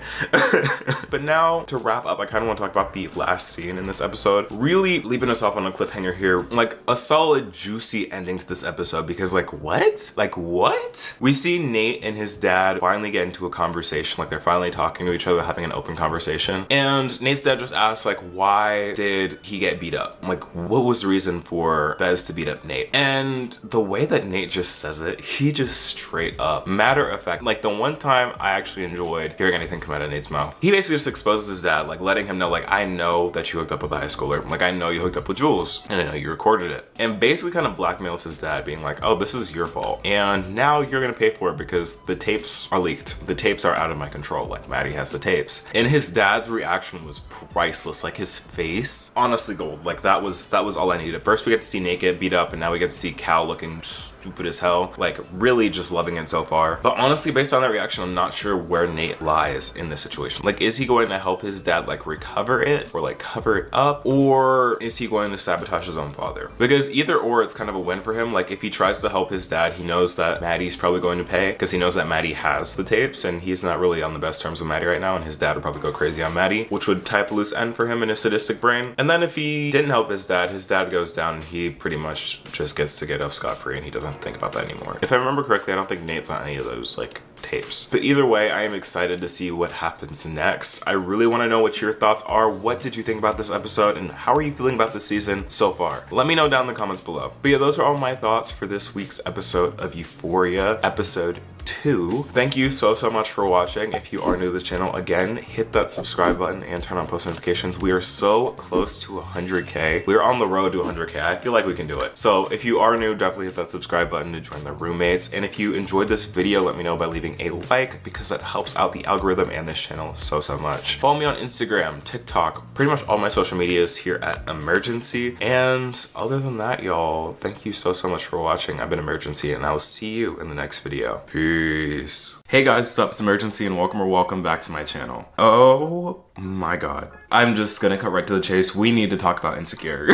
But now to wrap up, I kind of want to talk about the last scene in this episode. Really leaving us off on a cliffhanger here. Like a solid, juicy ending to this episode because like what? Like what? We see Nate and his dad finally get into a conversation. Like they're finally talking to each other, having an open conversation. And Nate's dad just asks like, why did he get beat up? Like, what was the reason for Fez to beat up Nate? And the way that Nate just says it, he just straight up, matter of fact, like the one time I actually enjoyed hearing anything come out of Nate's mouth, he basically just exposes his dad, like letting him know, like, I know that you hooked up with a high schooler. Like, I know you hooked up with Jules, and I know you recorded it. And basically kind of blackmails his dad, being like, oh, this is your fault. And now you're gonna pay for it because the tapes are leaked. The tapes are out of my control. Like, Maddie has the tapes. And his dad's reaction was priceless. Like his face, honestly gold. Like that was all I needed. First we get to see Nate get beat up, and now we get to see Cal looking stupid as hell. Like really just loving it so far. But honestly, based on that reaction, I'm not sure where Nate lies in this situation. Like, is he going to help his dad like recover it or like cover it up, or is he going to sabotage his own father? Because either or, it's kind of a win for him. Like if he tries to help his dad, he knows that Maddie's probably going to pay because he knows that Maddie has the tapes, and he's not really on the best terms with Maddie right now, and his dad would probably go crazy on Maddie, which would type a loose end for him in his sadistic brain. And then if he didn't help his dad goes down, and he pretty much just gets to get off scot-free, and he doesn't think about that anymore. If I remember correctly, I don't think Nate's on any of those like tapes. But either way, I am excited to see what happens next. I really want to know what your thoughts are. What did you think about this episode, and how are you feeling about this season so far? Let me know down in the comments below. But yeah, those are all my thoughts for this week's episode of Euphoria, episode 2. Thank you so much for watching. If you are new to this channel, again, hit that subscribe button and turn on post notifications. We are so close to 100k. We're on the road to 100k. I feel like we can do it. So if you are new, definitely hit that subscribe button to join the roommates. And if you enjoyed this video, let me know by leaving a like, because that helps out the algorithm and this channel so much. Follow me on Instagram, TikTok, pretty much all my social medias here at Emergency. And other than that, y'all, thank you so much for watching. I've been Emergency, and I will see you in the next video. Peace. Hey guys, what's up? It's Emergency, and welcome back to my channel. Oh my god. I'm just gonna cut right to the chase. We need to talk about Insecure.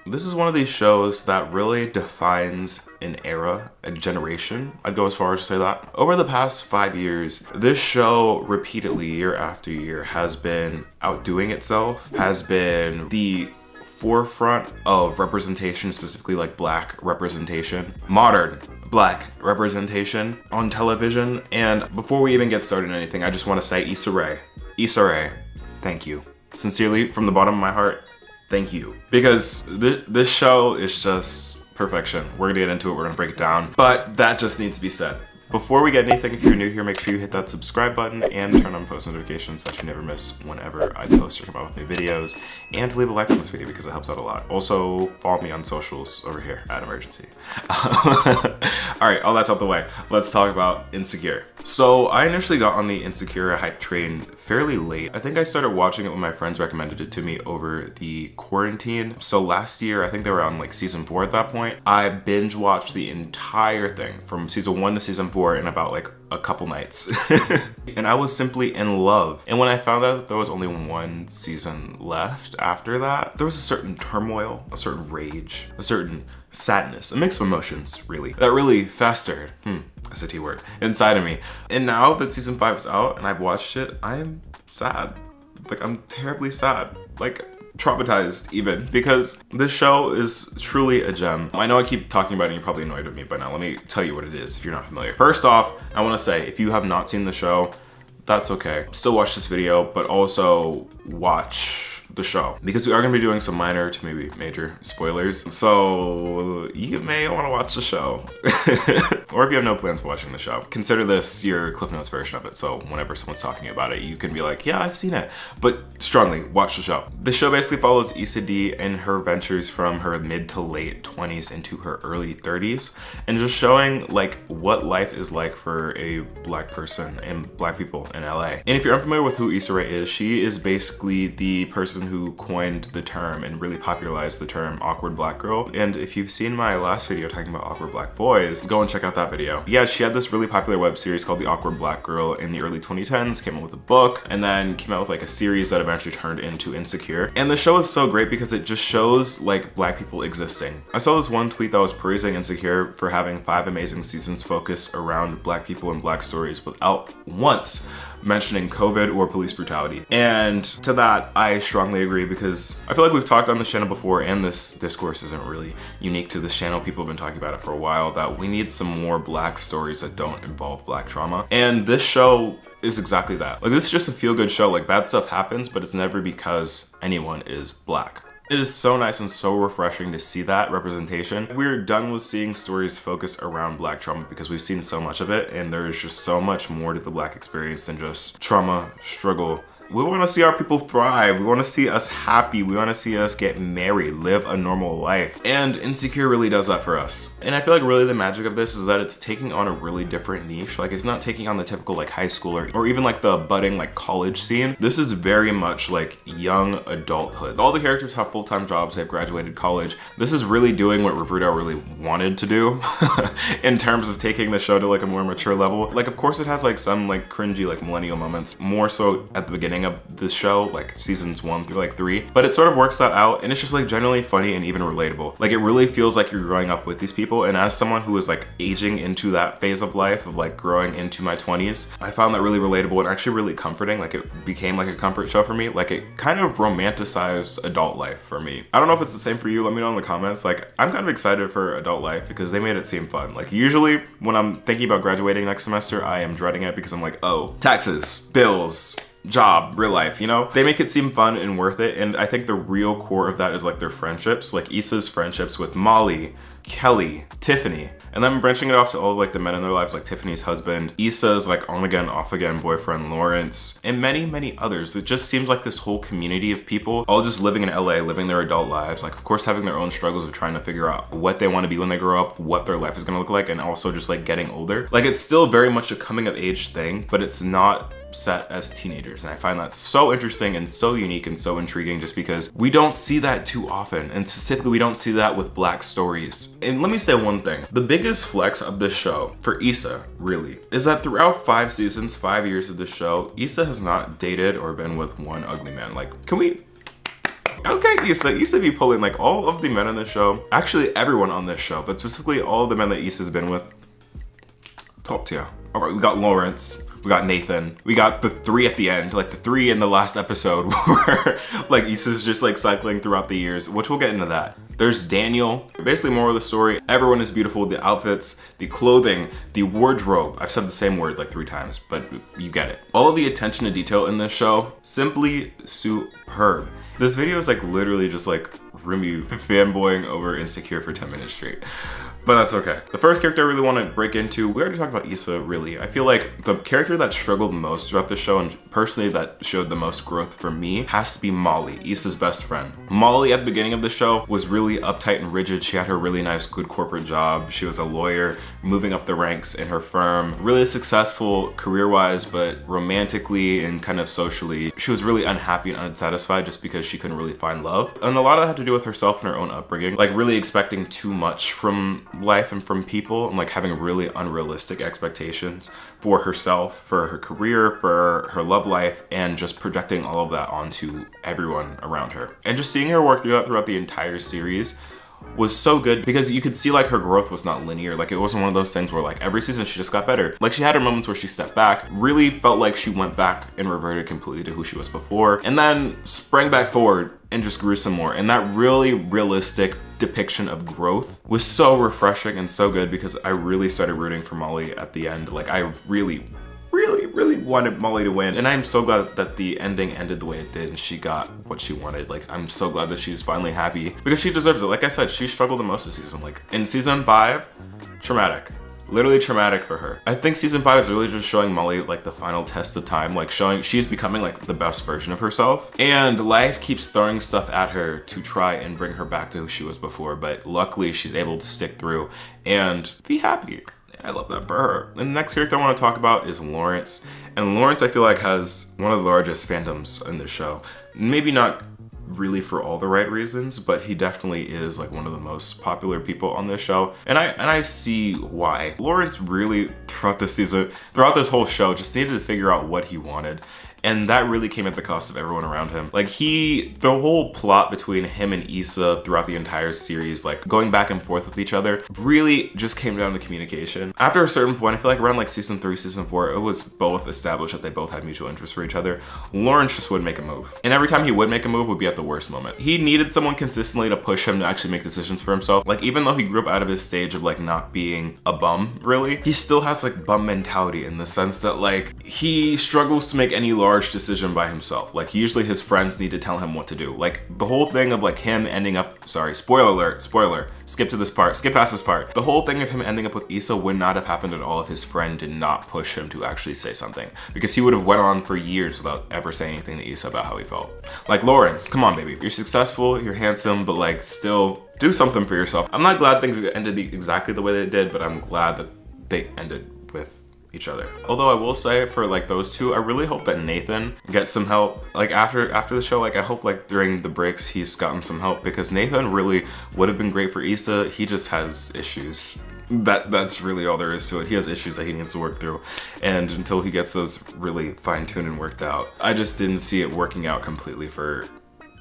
This is one of these shows that really defines an era, a generation. I'd go as far as to say that. Over the past 5 years, this show repeatedly, year after year, has been outdoing itself, has been the forefront of representation, specifically like Black representation, modern Black representation on television. And before we even get started on anything, I just want to say Issa Rae. thank you. Sincerely, from the bottom of my heart, thank you. Because this show is just perfection. We're gonna get into it, we're gonna break it down, but that just needs to be said. Before we get anything, if you're new here, make sure you hit that subscribe button and turn on post notifications so that you never miss whenever I post or come out with new videos, and leave a like on this video because it helps out a lot. Also, follow me on socials over here at Emergency. All right, all that's out the way. Let's talk about Insecure. So I initially got on the Insecure hype train fairly late. I think I started watching it when my friends recommended it to me over the quarantine. So last year, I think they were on like season 4 at that point. I binge watched the entire thing from season 1 to season 4 in about like a couple nights. And I was simply in love. And when I found out that there was only 1 season left after that, there was a certain turmoil, a certain rage, a certain sadness, a mix of emotions really, that really festered, that's a T word, inside of me. And now that season 5 is out and I've watched it, I am sad. Like, I'm terribly sad. Like, traumatized even, because this show is truly a gem. I know I keep talking about it and you're probably annoyed with me by now. Let me tell you what it is if you're not familiar. First off, I want to say, if you have not seen the show, that's okay. Still watch this video, but also watch the show, because we are going to be doing some minor to maybe major spoilers, so you may want to watch the show. Or if you have no plans for watching the show, consider this your Cliff Notes version of it, so whenever someone's talking about it, you can be like, yeah, I've seen it, but strongly watch the show. The show basically follows Issa D and her ventures from her mid to late 20s into her early 30s, and just showing like what life is like for a black person and black people in LA. And if you're unfamiliar with who Issa Rae is, she is basically the person who coined the term and really popularized the term awkward black girl. And if you've seen my last video talking about awkward black boys, go and check out that video. Yeah, she had this really popular web series called The Awkward Black Girl in the early 2010s, came out with a book, and then came out with like a series that eventually turned into Insecure. And the show is so great because it just shows like black people existing. I saw this one tweet that was praising Insecure for having 5 amazing seasons focused around black people and black stories without once mentioning COVID or police brutality. And to that, I strongly agree, because I feel like we've talked on this channel before, and this discourse isn't really unique to this channel. People have been talking about it for a while, that we need some more black stories that don't involve black trauma. And this show is exactly that. Like, this is just a feel-good show. Like, bad stuff happens, but it's never because anyone is black. It is so nice and so refreshing to see that representation. We're done with seeing stories focused around black trauma because we've seen so much of it, and there's just so much more to the black experience than just trauma, struggle. We want to see our people thrive. We want to see us happy. We want to see us get married, live a normal life. And Insecure really does that for us. And I feel like really the magic of this is that it's taking on a really different niche. Like, it's not taking on the typical like high schooler or even like the budding like college scene. This is very much like young adulthood. All the characters have full-time jobs. They've graduated college. This is really doing what Riverdale really wanted to do in terms of taking the show to like a more mature level. Like, of course it has like some like cringy like millennial moments, more so at the beginning of this show, like seasons 1 through like 3, but it sort of works that out, and it's just like generally funny and even relatable. Like, it really feels like you're growing up with these people, and as someone who is like aging into that phase of life of like growing into my 20s, I found that really relatable and actually really comforting. Like, it became like a comfort show for me. Like, it kind of romanticized adult life for me. I don't know if it's the same for you. Let me know in the comments. Like, I'm kind of excited for adult life because they made it seem fun. Like, usually when I'm thinking about graduating next semester, I am dreading it because I'm like, oh, taxes, bills, job, real life, you know? They make it seem fun and worth it, and I think the real core of that is like their friendships, like Issa's friendships with Molly, Kelly, Tiffany, and then branching it off to all of like the men in their lives, like Tiffany's husband, Issa's like on again, off again boyfriend, Lawrence, and many, many others. It just seems like this whole community of people all just living in LA, living their adult lives, like of course having their own struggles of trying to figure out what they want to be when they grow up, what their life is going to look like, and also just like getting older. Like, it's still very much a coming of age thing, but it's not set as teenagers, and I find that so interesting and so unique and so intriguing, just because we don't see that too often, and specifically we don't see that with black stories. And let me say one thing, the biggest flex of this show for Issa really is that throughout 5 seasons, 5 years of this show, Issa has not dated or been with one ugly man. Like, can we okay, Issa be pulling like all of the men on this show, actually everyone on this show, but specifically all of the men that Issa's been with, top tier. All right, we got Lawrence, We got Nathan. We got the 3 at the end, like the 3 in the last episode where like Issa's just like cycling throughout the years, which we'll get into that. There's Daniel. Basically, moral of the story, everyone is beautiful. The outfits, the clothing, the wardrobe. I've said the same word like 3 times, but you get it. All of the attention to detail in this show, simply superb. This video is like literally just like Rumi fanboying over Insecure for 10 minutes straight. But that's okay. The first character I really want to break into, we already talked about Issa, really. I feel like the character that struggled most throughout the show, and personally that showed the most growth for me, has to be Molly, Issa's best friend. Molly at the beginning of the show was really uptight and rigid. She had her really nice, good corporate job. She was a lawyer, moving up the ranks in her firm, really successful career-wise, but romantically and kind of socially, she was really unhappy and unsatisfied just because she couldn't really find love. And a lot of that had to do with herself and her own upbringing, like really expecting too much from life and from people, and like having really unrealistic expectations for herself, for her career, for her love life, and just projecting all of that onto everyone around her. And just seeing her work throughout the entire series was so good because you could see like her growth was not linear. Like it wasn't one of those things where like every season she just got better. Like she had her moments where she stepped back, really felt like she went back and reverted completely to who she was before, and then sprang back forward and just grew some more. And that really realistic depiction of growth was so refreshing and so good because I really started rooting for Molly at the end. Like I really wanted Molly to win, and I'm so glad that the ending ended the way it did and she got what she wanted. Like I'm so glad that she's finally happy because she deserves it. Like I said, she struggled the most this season. Like in season 5, traumatic. Literally traumatic for her. I think season 5 is really just showing Molly like the final test of time, like showing she's becoming like the best version of herself, and life keeps throwing stuff at her to try and bring her back to who she was before, but luckily she's able to stick through and be happy. I love that for her. And the next character I want to talk about is Lawrence. And Lawrence, I feel like, has one of the largest fandoms in the show. Maybe not really for all the right reasons, but he definitely is like one of the most popular people on this show. And I see why. Lawrence really, throughout this season, throughout this whole show, just needed to figure out what he wanted. And that really came at the cost of everyone around him. Like the whole plot between him and Issa throughout the entire series, like going back and forth with each other, really just came down to communication. After a certain point, I feel like around like season 3, season 4, it was both established that they both had mutual interest for each other. Lawrence just wouldn't make a move. And every time he would make a move would be at the worst moment. He needed someone consistently to push him to actually make decisions for himself. Like even though he grew up out of his stage of like not being a bum, really, he still has like bum mentality in the sense that like he struggles to make any large decision by himself. Like usually his friends need to tell him what to do. Like the whole thing of like him ending up, sorry, spoiler alert, spoiler, skip to this part, skip past this part. The whole thing of him ending up with Issa would not have happened at all if his friend did not push him to actually say something, because he would have went on for years without ever saying anything to Issa about how he felt. Like Lawrence, come on baby, you're successful, you're handsome, but like still do something for yourself. I'm not glad things ended exactly the way they did, but I'm glad that they ended with each other. Although I will say for like those two, I really hope that Nathan gets some help. Like after the show, like I hope like during the breaks he's gotten some help, because Nathan really would have been great for Issa. He just has issues. That's really all there is to it. He has issues that he needs to work through, and until he gets those really fine-tuned and worked out, I just didn't see it working out completely for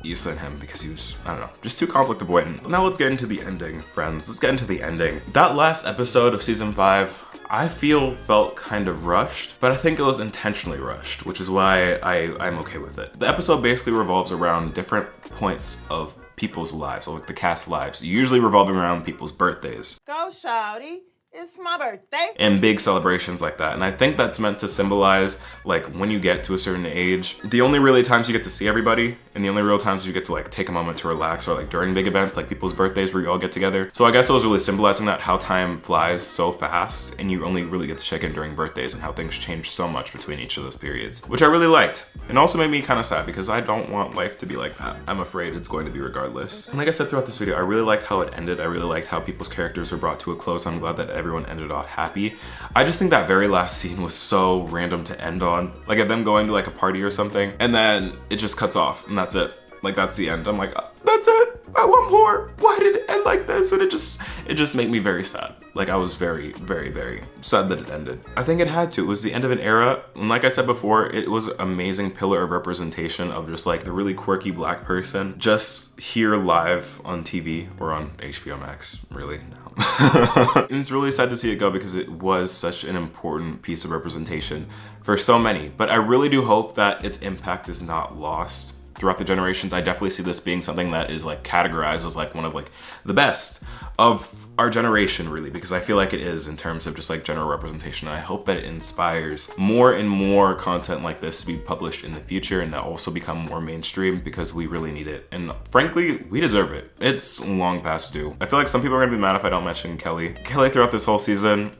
Issa and him, because he was, I don't know, just too conflict avoidant. Now let's get into the ending, friends. Let's get into the ending. That last episode of season 5, I felt kind of rushed, but I think it was intentionally rushed, which is why I'm okay with it. The episode basically revolves around different points of people's lives, like the cast's lives, usually revolving around people's birthdays. Go, shawty. It's my birthday. And big celebrations like that. And I think that's meant to symbolize, like, when you get to a certain age, the only really times you get to see everybody, and the only real times you get to like take a moment to relax, or like during big events like people's birthdays where you all get together. So I guess it was really symbolizing that, how time flies so fast and you only really get to check in during birthdays, and how things change so much between each of those periods, which I really liked. And also made me kind of sad, because I don't want life to be like that. I'm afraid it's going to be regardless. And like I said throughout this video, I really liked how it ended. I really liked how people's characters were brought to a close. I'm glad that everyone ended off happy. I just think that very last scene was so random to end on. Like of them going to like a party or something, and then it just cuts off and that's it. Like that's the end. I'm like, that's it? I want more. Why did it end like this? And it just made me very sad. Like I was very, very, very sad that it ended. I think it had to. It was the end of an era. And like I said before, it was an amazing pillar of representation of just like the really quirky Black person, just here live on TV or on HBO Max, really now. And it's really sad to see it go because it was such an important piece of representation for so many. But I really do hope that its impact is not lost throughout the generations. I definitely see this being something that is like categorized as like one of like the best of our generation, really, because I feel like it is in terms of just like general representation. And I hope that it inspires more and more content like this to be published in the future and to also become more mainstream, because we really need it. And frankly, we deserve it. It's long past due. I feel like some people are gonna be mad if I don't mention Kelly. Kelly throughout this whole season,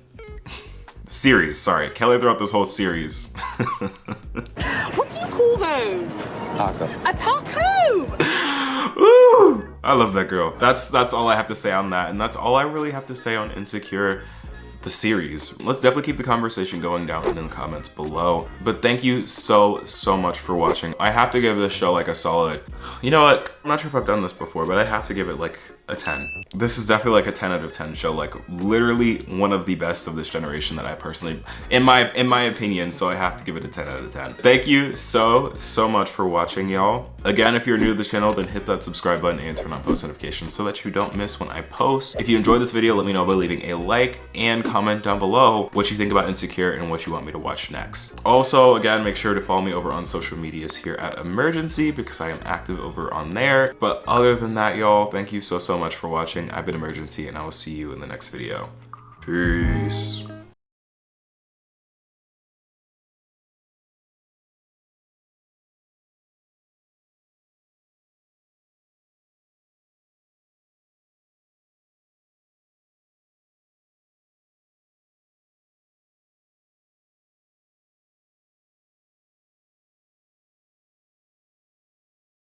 Kelly throughout this whole series. What do you call those? Taco. A taco! Ooh, I love that girl. That's all I have to say on that, and that's all I really have to say on Insecure, the series. Let's definitely keep the conversation going down in the comments below. But thank you so much for watching. I have to give this show like a solid, you know what? I'm not sure if I've done this before, but I have to give it like a 10. This is definitely like a 10 out of 10 show, like literally one of the best of this generation that I personally, in my opinion, so I have to give it a 10 out of 10. Thank you so much for watching, y'all. Again, if you're new to the channel, then hit that subscribe button and turn on post notifications so that you don't miss when I post. If you enjoyed this video, let me know by leaving a like and comment down below what you think about Insecure and what you want me to watch next. Also, again, make sure to follow me over on social medias here at Emergency, because I am active over on there. But other than that, y'all, thank you so much for watching. I've been Emergency, and I will see you in the next video. Peace.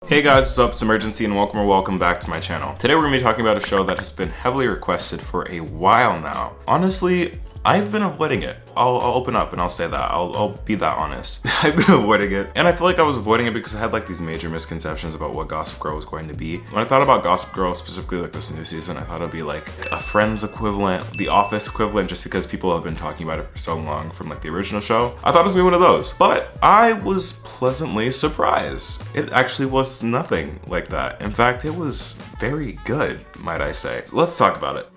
Hey guys, what's up? It's Emergency and welcome back to my channel. Today we're going to be talking about a show that has been heavily requested for a while now. Honestly, I've been avoiding it. I'll open up and I'll say that. I'll be that honest. I've been avoiding it. And I feel like I was avoiding it because I had like these major misconceptions about what Gossip Girl was going to be. When I thought about Gossip Girl, specifically like this new season, I thought it'd be like a Friends equivalent, The Office equivalent, just because people have been talking about it for so long from like the original show. I thought it was gonna be one of those, but I was pleasantly surprised. It actually was nothing like that. In fact, it was very good, might I say. So let's talk about it.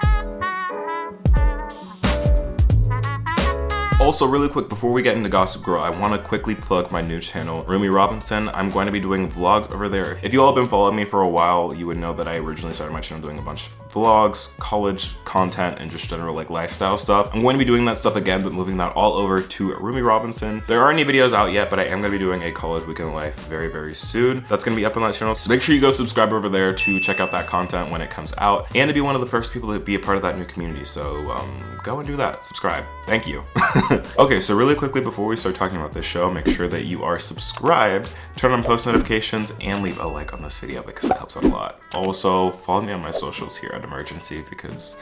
Also, really quick, before we get into Gossip Girl, I want to quickly plug my new channel, Rumi Robinson. I'm going to be doing vlogs over there. If you all have been following me for a while, you would know that I originally started my channel doing a bunch of vlogs, college content, and just general like lifestyle stuff. I'm going to be doing that stuff again, but moving that all over to Rumi Robinson. There aren't any videos out yet, but I am going to be doing a college weekend life very soon. That's going to be up on that channel. So make sure you go subscribe over there to check out that content when it comes out and to be one of the first people to be a part of that new community. So go and do that. Subscribe. Thank you. Okay, so really quickly before we start talking about this show, make sure that you are subscribed, turn on post notifications, and leave a like on this video because it helps out a lot. Also, follow me on my socials here at Emergency because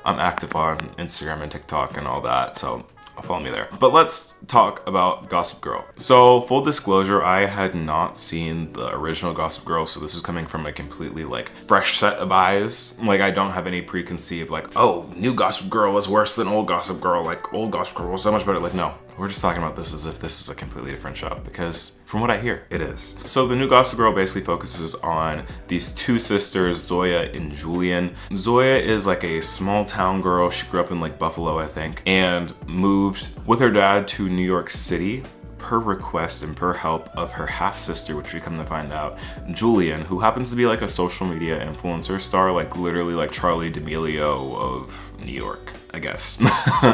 I'm active on Instagram and TikTok and all that, so follow me there. But let's talk about Gossip Girl. So full disclosure, I had not seen the original Gossip Girl, so this is coming from a completely like fresh set of eyes. Like I don't have any preconceived like, oh, new Gossip Girl was worse than old Gossip Girl, like old Gossip Girl was so much better. Like no, we're just talking about this as if this is a completely different show, because from what I hear, it is. So the new Gossip Girl basically focuses on these two sisters, Zoya and Julian. Zoya is like a small town girl. She grew up in like Buffalo, I think, and moved with her dad to New York City per request and per help of her half-sister, which we come to find out, Julian, who happens to be like a social media influencer star, like literally like Charlie D'Amelio of New York, I guess.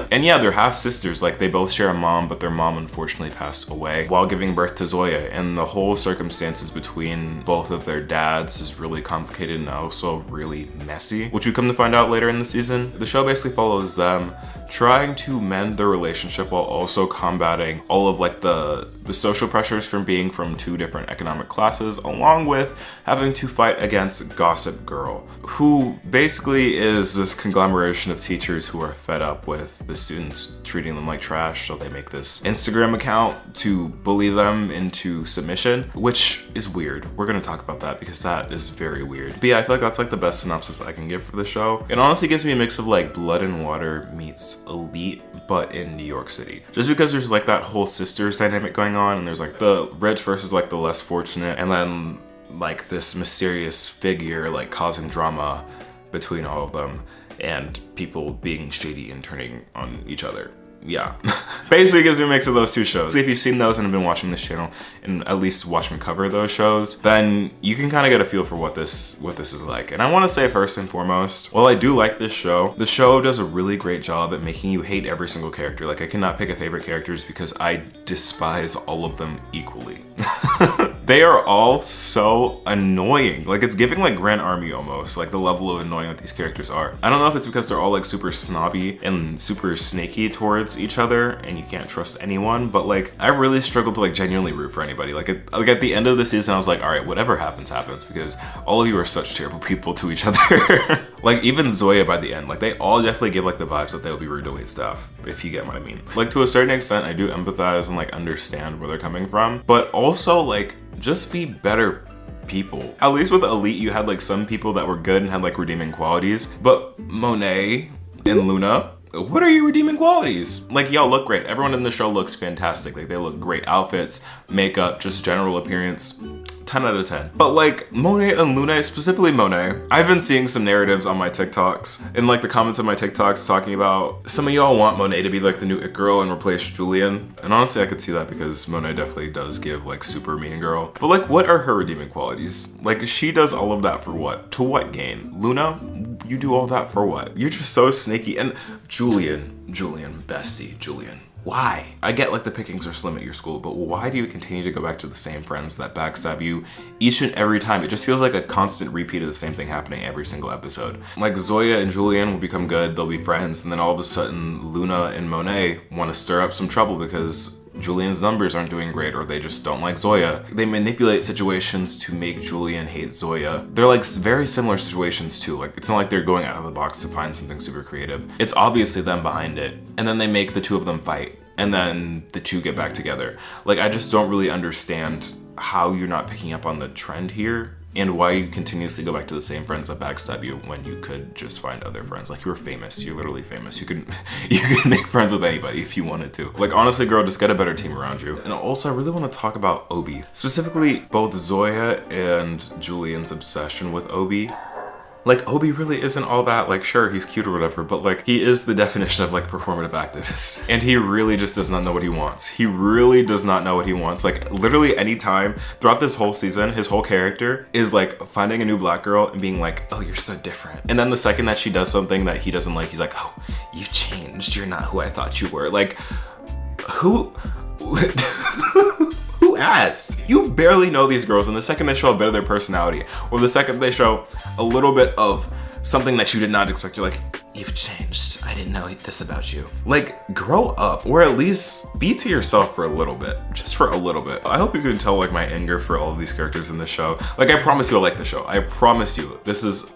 And yeah, they're half-sisters, like they both share a mom, but their mom unfortunately passed away while giving birth to Zoya, and the whole circumstances between both of their dads is really complicated and also really messy, which we come to find out later in the season. The show basically follows them trying to mend their relationship while also combating all of like the social pressures from being from two different economic classes, along with having to fight against Gossip Girl, who basically is this conglomeration of teachers who are fed up with the students treating them like trash, so they make this Instagram account to bully them into submission, which is weird. We're gonna talk about that because that is very weird. But yeah, I feel like that's like the best synopsis I can give for the show. It honestly gives me a mix of like Blood and Water meets Elite, but in New York City. Just because there's like that whole sisters dynamic going on, and there's like the rich versus like the less fortunate, and then like this mysterious figure like causing drama between all of them. and people being shady and turning on each other. Yeah. Basically gives me a mix of those two shows. If you've seen those and have been watching this channel and at least watch me cover those shows, then you can kind of get a feel for what this is like. And I want to say first and foremost, while I do like this show, the show does a really great job at making you hate every single character. Like I cannot pick a favorite character just because I despise all of them equally. They are all so annoying. Like it's giving like Grand Army almost, like the level of annoying that these characters are. I don't know if it's because they're all like super snobby and super snaky towards each other and you can't trust anyone, but like I really struggled to like genuinely root for anybody. Like at the end of the season I was like, all right, whatever happens because all of you are such terrible people to each other. Like even Zoya by the end, like they all definitely give like the vibes that they'll be rude to wait staff, if you get what I mean. Like to a certain extent I do empathize and like understand where they're coming from, but also like just be better people. At least with Elite you had like some people that were good and had like redeeming qualities, but Monet and Luna, what are your redeeming qualities? Like y'all look great. Everyone in the show looks fantastic. Like they look great. Outfits, makeup, just general appearance. 10 out of 10. But like Monet and Luna, specifically Monet, I've been seeing some narratives on my TikToks and like the comments on my TikToks talking about some of y'all want Monet to be like the new it girl and replace Julian. And honestly, I could see that because Monet definitely does give like super mean girl. But like what are her redeeming qualities? Like she does all of that for what? To what gain? Luna, you do all that for what? You're just so sneaky. And Julian, bestie, Julian. Why? I get like the pickings are slim at your school, but why do you continue to go back to the same friends that backstab you each and every time? It just feels like a constant repeat of the same thing happening every single episode. Like Zoya and Julian will become good, they'll be friends, and then all of a sudden Luna and Monet want to stir up some trouble because Julian's numbers aren't doing great or they just don't like Zoya. They manipulate situations to make Julian hate Zoya. They're like very similar situations too. Like it's not like they're going out of the box to find something super creative. It's obviously them behind it. And then they make the two of them fight. And then the two get back together. Like I just don't really understand how you're not picking up on the trend here and why you continuously go back to the same friends that backstab you when you could just find other friends. Like you're famous, you're literally famous. You can make friends with anybody if you wanted to. Like honestly girl, just get a better team around you. And also I really want to talk about Obi. Specifically both Zoya and Julian's obsession with Obi. Like Obi really isn't all that, like sure he's cute or whatever, but like he is the definition of like performative activist. And he really just does not know what he wants. He really does not know what he wants. Like literally any time throughout this whole season, his whole character is like finding a new black girl and being like, oh, you're so different. And then the second that she does something that he doesn't like, he's like, oh, you've changed. You're not who I thought you were. Like who asked? You barely know these girls, and the second they show a bit of their personality, or the second they show a little bit of something that you did not expect, you're like, you've changed. I didn't know this about you. Like, grow up, or at least be to yourself for a little bit, just for a little bit. I hope you can tell like my anger for all of these characters in this show. Like, I promise you I like the show. I promise you.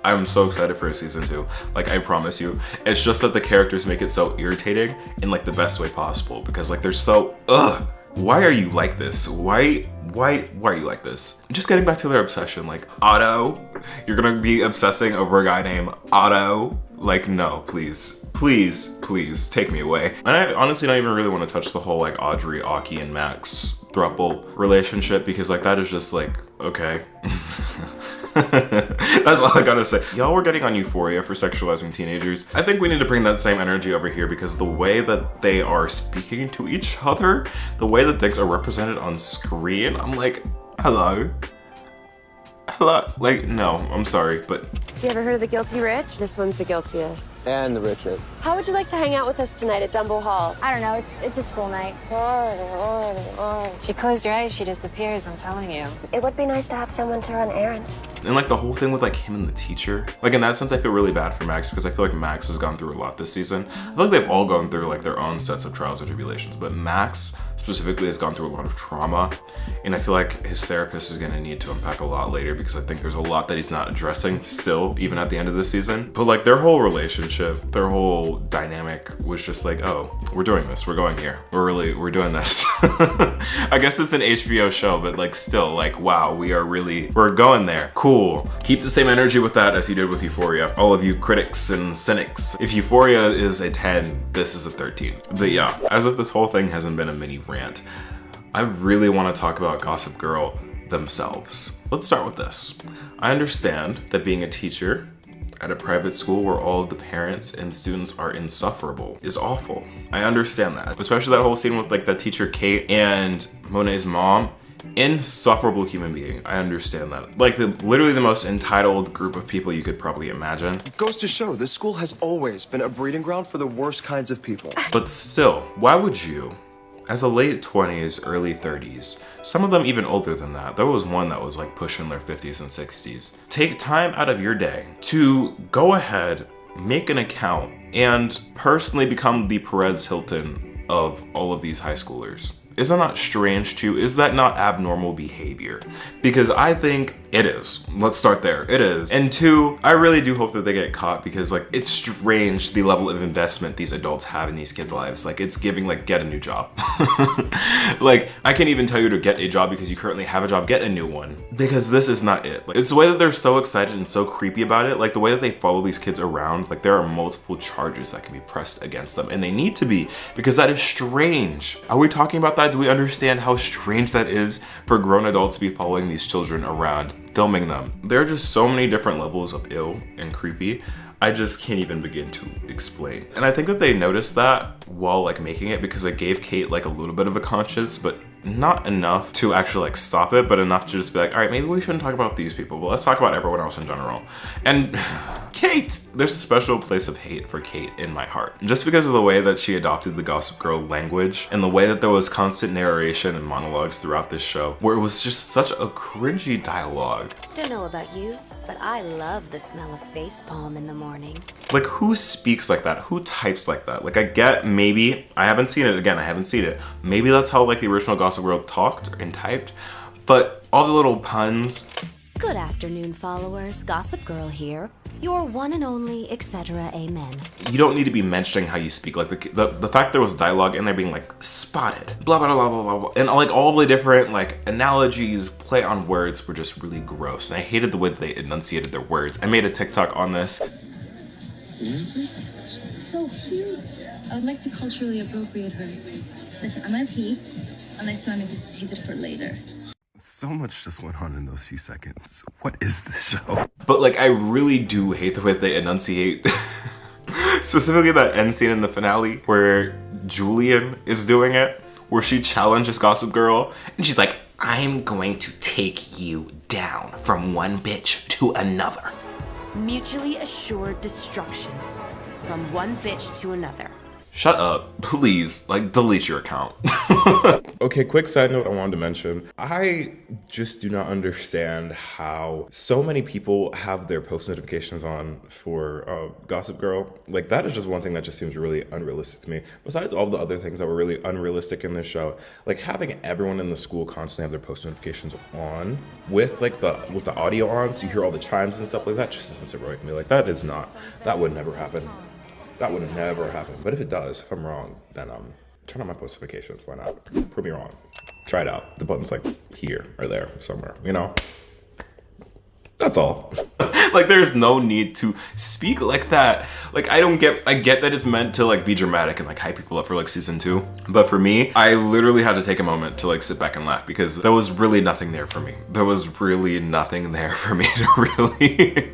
I'm so excited for season 2. Like, I promise you. It's just that the characters make it so irritating in like the best way possible, because like they're so, why are you like this? Why are you like this? Just getting back to their obsession, like Otto, you're gonna be obsessing over a guy named Otto? Like, no, please take me away. And I honestly don't even really want to touch the whole like Audrey, Aki, and Max throuple relationship, because like that is just like, okay. That's all I gotta say. Y'all were getting on Euphoria for sexualizing teenagers. I think we need to bring that same energy over here, because the way that they are speaking to each other, the way that things are represented on screen, I'm like, hello? Like, no, I'm sorry, but... You ever heard of the Guilty Rich? This one's the guiltiest. And the richest. How would you like to hang out with us tonight at Dumbo Hall? I don't know, it's a school night. If you close your eyes, she disappears, I'm telling you. It would be nice to have someone to run errands. And like the whole thing with like him and the teacher, like in that sense I feel really bad for Max, because I feel like Max has gone through a lot this season. I feel like they've all gone through like their own sets of trials and tribulations, but Max specifically has gone through a lot of trauma, and I feel like his therapist is gonna need to unpack a lot later, because I think there's a lot that he's not addressing still, even at the end of this season. But like their whole relationship, their whole dynamic was just like, oh, we're doing this, we're going here, we're doing this. I guess it's an HBO show, but like still, like, wow, we're going there. Cool. Keep the same energy with that as you did with Euphoria. All of you critics and cynics. If Euphoria is a 10, this is a 13. But yeah, as if this whole thing hasn't been a mini rant, I really want to talk about Gossip Girl themselves. Let's start with this. I understand that being a teacher at a private school where all of the parents and students are insufferable is awful. I understand that. Especially that whole scene with like that teacher Kate and Monet's mom. Insufferable human being. I understand that. Like literally the most entitled group of people you could probably imagine. It goes to show this school has always been a breeding ground for the worst kinds of people. But still, why would you, as a late 20s, early 30s, some of them even older than that, there was one that was like pushing their 50s and 60s, take time out of your day to go ahead, make an account, and personally become the Perez Hilton of all of these high schoolers? Is that not strange to you? Is that not abnormal behavior? Because I think it is. Let's start there. It is. And two, I really do hope that they get caught because like it's strange the level of investment these adults have in these kids' lives. Like it's giving like get a new job. Like I can't even tell you to get a job because you currently have a job, get a new one. Because this is not it. Like, it's the way that they're so excited and so creepy about it. Like the way that they follow these kids around, like there are multiple charges that can be pressed against them and they need to be because that is strange. Are we talking about that? Do we understand how strange that is for grown adults to be following these children around, filming them? There are just so many different levels of ill and creepy. I just can't even begin to explain. And I think that they noticed that while like making it because it gave Kate like a little bit of a conscience, but not enough to actually like stop it, but enough to just be like, all right, maybe we shouldn't talk about these people, but let's talk about everyone else in general. And Kate, there's a special place of hate for Kate in my heart. Just because of the way that she adopted the Gossip Girl language and the way that there was constant narration and monologues throughout this show, where it was just such a cringy dialogue. Don't know about you, but I love the smell of facepalm in the morning. Like who speaks like that? Who types like that? Like I get maybe, I haven't seen it again, I haven't seen it. Maybe that's how like the original Gossip Girl talked and typed, but all the little puns. Good afternoon, followers. Gossip Girl here. Your one and only, etc. Amen. You don't need to be mentioning how you speak. Like the fact there was dialogue and they're being like spotted, blah, blah, blah, blah, blah, blah. And like all the different like analogies, play on words were just really gross. And I hated the way that they enunciated their words. I made a TikTok on this. Seriously? So cute. I would like to culturally appropriate her. Listen, I'm gonna pee, unless you want me to save it for later. So much just went on in those few seconds. What is this show? But like, I really do hate the way they enunciate. Specifically that end scene in the finale where Julian is doing it, where she challenges Gossip Girl, and she's like, I'm going to take you down from one bitch to another. Mutually assured destruction. From one bitch to another. Shut up, please, like delete your account. Okay, quick side note I wanted to mention. I just do not understand how so many people have their post notifications on for Gossip Girl. Like that is just one thing that just seems really unrealistic to me. Besides all the other things that were really unrealistic in this show, like having everyone in the school constantly have their post notifications on with like with the audio on, so you hear all the chimes and stuff like that, just doesn't sit right with me. Like that would never happen. That would never happen. But if it does, if I'm wrong, then turn on my post notifications. Why not? Prove me wrong. Try it out. The button's like here or there somewhere, you know? That's all. Like there's no need to speak like that. Like I get that it's meant to like be dramatic and like hype people up for like season 2. But for me, I literally had to take a moment to like sit back and laugh because there was really nothing there for me. There was really nothing there for me to really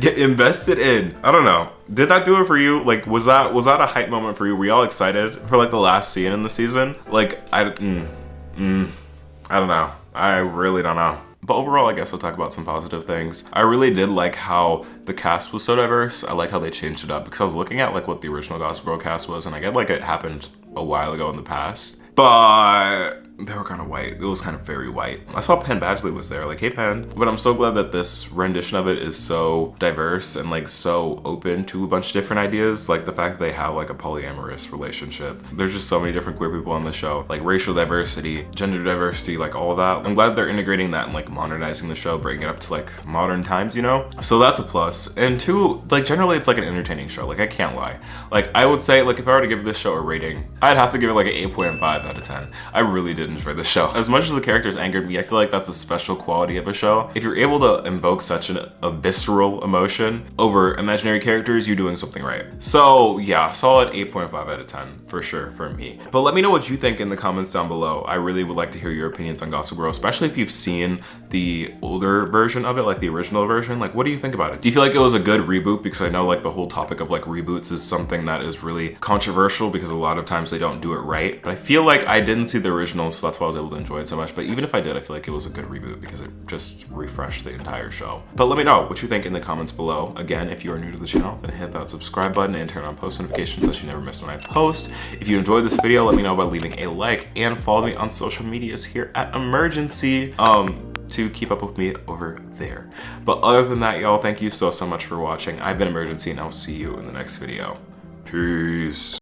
get invested in. I don't know. Did that do it for you? Like, was that a hype moment for you? Were y'all excited for like the last scene in the season? Like, I don't know. I really don't know. But overall, I guess I'll talk about some positive things. I really did like how the cast was so diverse. I like how they changed it up because I was looking at like what the original Gossip Girl cast was, and I get like it happened a while ago in the past. But they were kind of white. It was kind of very white. I saw Penn Badgley was there, like, hey Penn. But I'm so glad that this rendition of it is so diverse and like so open to a bunch of different ideas. Like the fact that they have like a polyamorous relationship. There's just so many different queer people on the show. Like racial diversity, gender diversity, like all of that. I'm glad they're integrating that and like modernizing the show, bringing it up to like modern times, you know? So that's a plus. And two, like generally it's like an entertaining show. Like I can't lie. Like I would say like if I were to give this show a rating, I'd have to give it like an 8.5 out of 10. I really did enjoy the show. As much as the characters angered me, I feel like that's a special quality of a show. If you're able to invoke such a visceral emotion over imaginary characters, you're doing something right. So yeah, solid 8.5 out of 10 for sure for me. But let me know what you think in the comments down below. I really would like to hear your opinions on Gossip Girl, especially if you've seen the older version of it, like the original version. Like, what do you think about it? Do you feel like it was a good reboot? Because I know like the whole topic of like reboots is something that is really controversial because a lot of times they don't do it right. But I feel like I didn't see the original, so that's why I was able to enjoy it so much. But even if I did, I feel like it was a good reboot because it just refreshed the entire show. But let me know what you think in the comments below. Again, if you are new to the channel, then hit that subscribe button and turn on post notifications so you never miss when I post. If you enjoyed this video, let me know by leaving a like and follow me on social medias here at Emergency to keep up with me over there. But other than that, y'all, thank you so much for watching. I've been Emergency, and I'll see you in the next video. Peace.